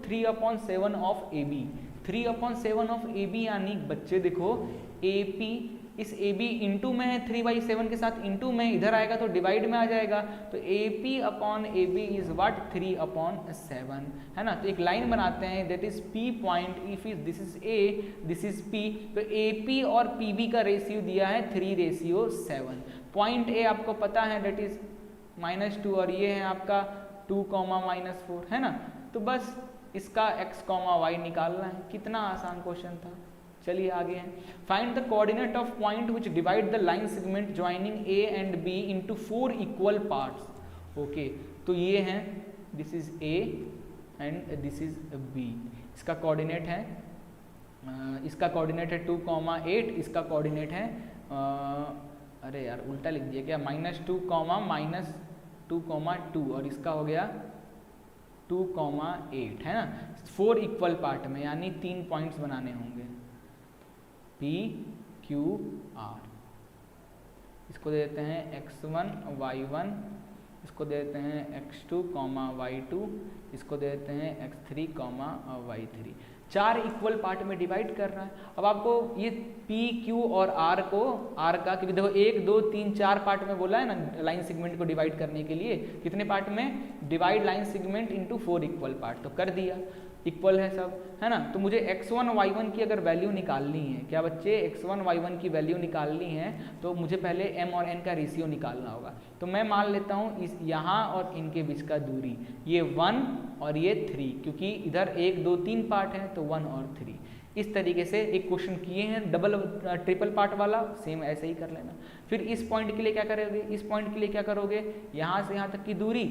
3/7 of A B. 3/7 of A B यानी बच्चे देखो, ए पी इस ए बी इंटू में है, 3/7 के साथ इंटू में इधर आएगा तो डिवाइड में आ जाएगा, तो A P upon A B is what, 3/7, है ना. तो एक लाइन बनाते हैं, that is P point, if is this is A, this is P, तो ए पी और पी बी का रेशियो दिया है 3:7. पॉइंट ए आपको पता है दैट इज -2, और ये है आपका 2, -4, है ना. तो बस इसका x, y निकालना है. कितना आसान क्वेश्चन था. चलिए आगे हैं. Find the coordinate of point which divide the line segment joining A and B into 4 equal parts. Okay, तो ये हैं, this is A and this is B. इसका कोऑर्डिनेट है, 2,8, इसका कोऑर्डिनेट है अरे यार उल्टा लिख दिया क्या, -2, -2, और इसका हो गया 2,8, है ना. 4 इक्वल पार्ट में, यानी 3 पॉइंट्स बनाने होंगे, P, Q, R. इसको देते हैं x1, y1, इसको देते हैं x2, y2, इसको देते हैं x3, y3. 4 इक्वल पार्ट में डिवाइड कर रहा है. अब आपको ये P, Q और R का, क्योंकि देखो 1, 2, 3, 4 पार्ट में बोला है ना लाइन सेगमेंट को डिवाइड करने के लिए. कितने पार्ट में, divide line segment into 4 equal part, तो कर दिया, इक्वल है सब, है ना. तो मुझे x1 y1 की अगर वैल्यू निकालनी है, क्या बच्चे, x1 y1 की वैल्यू निकालनी है, तो मुझे पहले m और n का रेशियो निकालना होगा. तो मैं मान लेता हूँ इस यहाँ और इनके बीच का दूरी, ये 1 और ये 3, क्योंकि इधर 1, 2, 3 पार्ट है, तो 1 और 3. इस तरीके से एक क्वेश्चन किए हैं डबल ट्रिपल पार्ट वाला, सेम ऐसे ही कर लेना. फिर इस पॉइंट के लिए क्या करोगे, इस पॉइंट के लिए क्या करोगे, यहाँ से यहाँ तक की दूरी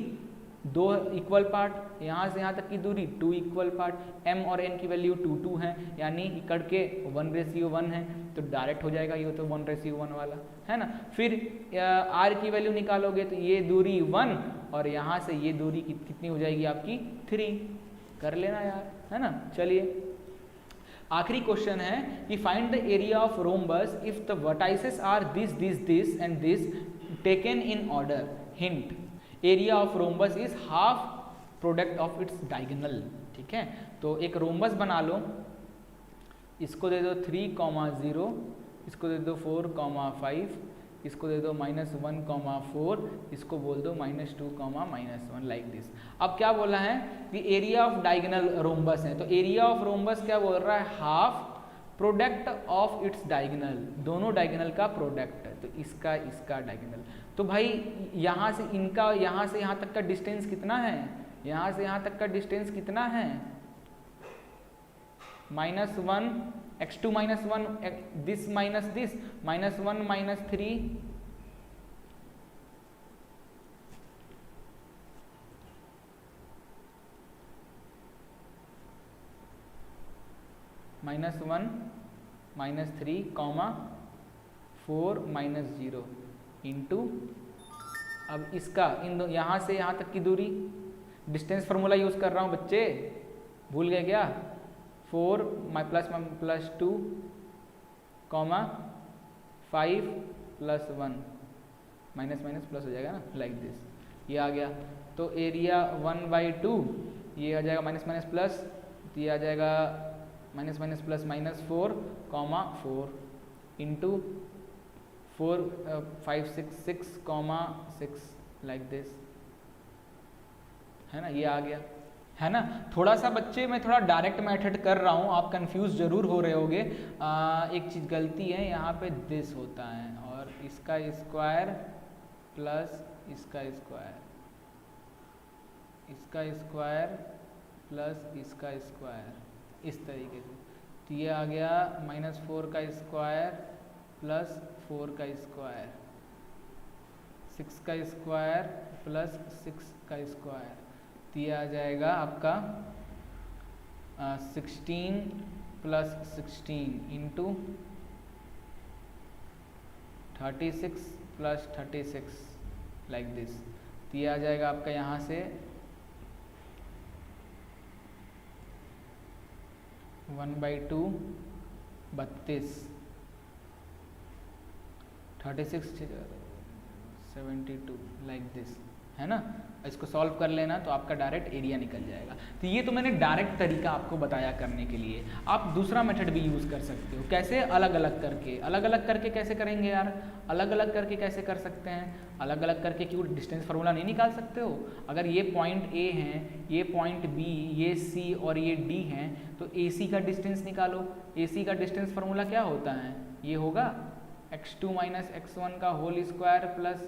2 इक्वल पार्ट, यहाँ से यहाँ तक की दूरी 2 इक्वल पार्ट. m और n की वैल्यू 2, 2 है, यानी इकड़ के 1:1 है, तो डायरेक्ट हो जाएगा ये तो 1:1 वाला, है ना. फिर r की वैल्यू निकालोगे तो ये दूरी 1 और यहाँ से ये दूरी कितनी हो जाएगी आपकी 3. कर लेना यार, है ना. चलिए आखिरी क्वेश्चन है कि find the area of rhombus if the vertices are this and this taken in order. Hint, area of rhombus is half product of its diagonal, ठीक है। तो एक रोम्बस बना लो, इसको दे दो 3,0, इसको दे दो 4,5, इसको दे दो -1,4, इसको बोल दो -2,-1 लाइक दिस। अब क्या बोला है कि एरिया ऑफ डायगोनल रोम्बस है, तो एरिया ऑफ रोम्बस क्या बोल रहा है, half product of its diagonal, दोनों डायगोनल का प्रोडक्ट, तो इसका डायगोनल। तो भाई यहाँ से इनका, यहाँ से यहाँ तक का डिस्टेंस कितना है, यहाँ से यहाँ तक का डिस्टेंस कितना है, -1, x2 -1, this minus this, -1 -3, -1 -3, 4 -0 into, अब इसका इन दो यहाँ से यहाँ तक की दूरी, डिस्टेंस फार्मूला यूज कर रहा हूँ बच्चे, भूल गए क्या, 4 +2, 5 +1, माइनस माइनस प्लस हो जाएगा ना, लाइक दिस, ये आ गया। तो एरिया 1/2, ये आ जाएगा माइनस माइनस प्लस, ये आ जाएगा minus minus plus -4, 4 into 4 5 6 6, 6 like this, है ना, ये आ गया, है ना। थोड़ा सा बच्चे मैं थोड़ा डायरेक्ट मेथड कर रहा हूँ, आप कंफ्यूज जरूर हो रहे होगे। एक चीज़ गलती है, यहाँ पे दिस होता है और इसका स्क्वायर प्लस इसका स्क्वायर, इसका स्क्वायर प्लस इसका स्क्वायर, इस तरीके से। तो ये आ गया -4 का स्क्वायर प्लस 4 का स्क्वायर, 6 का स्क्वायर प्लस 6 का स्क्वायर, तो ये आ जाएगा आपका 16 + 16 इंटू 36 + 36 लाइक दिस। तो ये आ जाएगा आपका यहाँ से 1/2 32, 36 72 लाइक दिस, है ना। इसको सॉल्व कर लेना तो आपका डायरेक्ट एरिया निकल जाएगा। तो ये तो मैंने डायरेक्ट तरीका आपको बताया करने के लिए। आप दूसरा मेथड भी यूज़ कर सकते हो, कैसे, अलग अलग करके। अलग अलग करके कैसे करेंगे यार, अलग अलग करके कैसे कर सकते हैं, अलग अलग करके क्यों डिस्टेंस फार्मूला नहीं निकाल सकते हो। अगर ये पॉइंट ए है, ये पॉइंट बी, ये सी और ये डी हैं, तो ए सी का डिस्टेंस निकालो। ए सी का डिस्टेंस फार्मूला क्या होता है, ये होगा x2 - x1 का whole square plus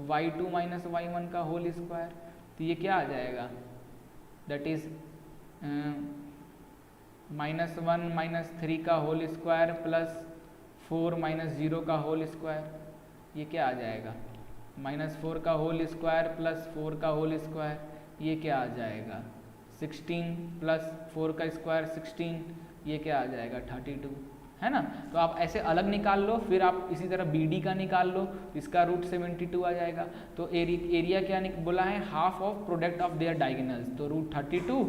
y2 - y1 का होल स्क्वायर। तो ये क्या आ जाएगा, दैट इज -1 - 3 का होल स्क्वायर प्लस 4 - 0 का होल स्क्वायर। ये क्या आ जाएगा, -4 का होल स्क्वायर प्लस 4 का होल स्क्वायर। ये क्या आ जाएगा, 16 + 4 का स्क्वायर 16। ये क्या आ जाएगा, 32, है ना। तो आप ऐसे अलग निकाल लो, फिर आप इसी तरह बी डी का निकाल लो, इसका √72 आ जाएगा। तो एरिया क्या बोला है, half of product of their diagonals, तो √32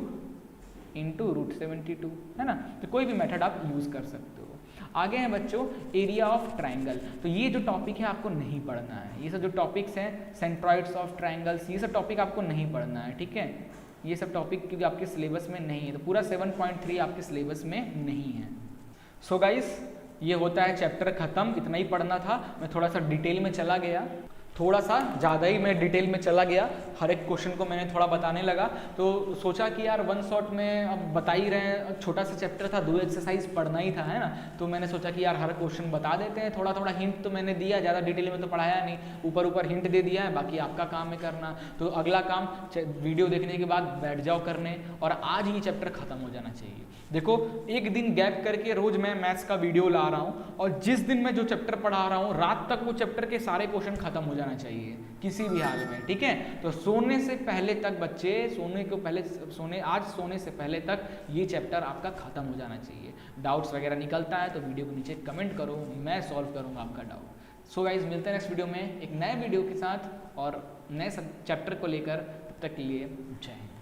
इंटू √72, है ना। तो कोई भी मेथड आप यूज़ कर सकते हो। आगे हैं बच्चों एरिया ऑफ ट्राइंगल। तो ये जो टॉपिक है आपको नहीं पढ़ना है, ये सब जो टॉपिक्स हैं, सेंट्रॉइड्स ऑफ ट्राइंगल्स, ये सब टॉपिक आपको नहीं पढ़ना है, ठीक है। ये सब टॉपिक क्योंकि आपके सिलेबस में नहीं है, तो पूरा 7.3 आपके सिलेबस में नहीं है। सो गाइस, ये होता है चैप्टर ख़त्म, इतना ही पढ़ना था। मैं थोड़ा सा डिटेल में चला गया, थोड़ा सा ज़्यादा ही मैं डिटेल में चला गया, हर एक क्वेश्चन को मैंने थोड़ा बताने लगा। तो सोचा कि यार वन शॉट में अब बता ही रहे हैं, छोटा सा चैप्टर था, 2 एक्सरसाइज पढ़ना ही था, है ना। तो मैंने सोचा कि यार हर क्वेश्चन बता देते हैं, थोड़ा थोड़ा हिंट तो मैंने दिया, ज़्यादा डिटेल में तो पढ़ाया नहीं, ऊपर ऊपर हिंट दे दिया है, बाकी आपका काम है करना। तो अगला काम वीडियो देखने के बाद बैठ जाओ करने, और आज ही चैप्टर ख़त्म हो जाना चाहिए। देखो, एक दिन गैप करके रोज़ मैं मैथ्स का वीडियो ला रहा हूँ, और जिस दिन मैं जो चैप्टर पढ़ा रहा हूँ, रात तक वो चैप्टर के सारे क्वेश्चन खत्म हो जाना चाहिए किसी भी हाल में, ठीक है। तो सोने से पहले तक बच्चे, आज सोने से पहले तक ये चैप्टर आपका खत्म हो जाना चाहिए। डाउट्स वगैरह निकलता है तो वीडियो को नीचे कमेंट करो, मैं सॉल्व करूँगा आपका डाउट। सो गाइज, मिलते हैं नेक्स्ट वीडियो में एक नए वीडियो के साथ और नए सब चैप्टर को लेकर। तब तक के लिए जय हिंद।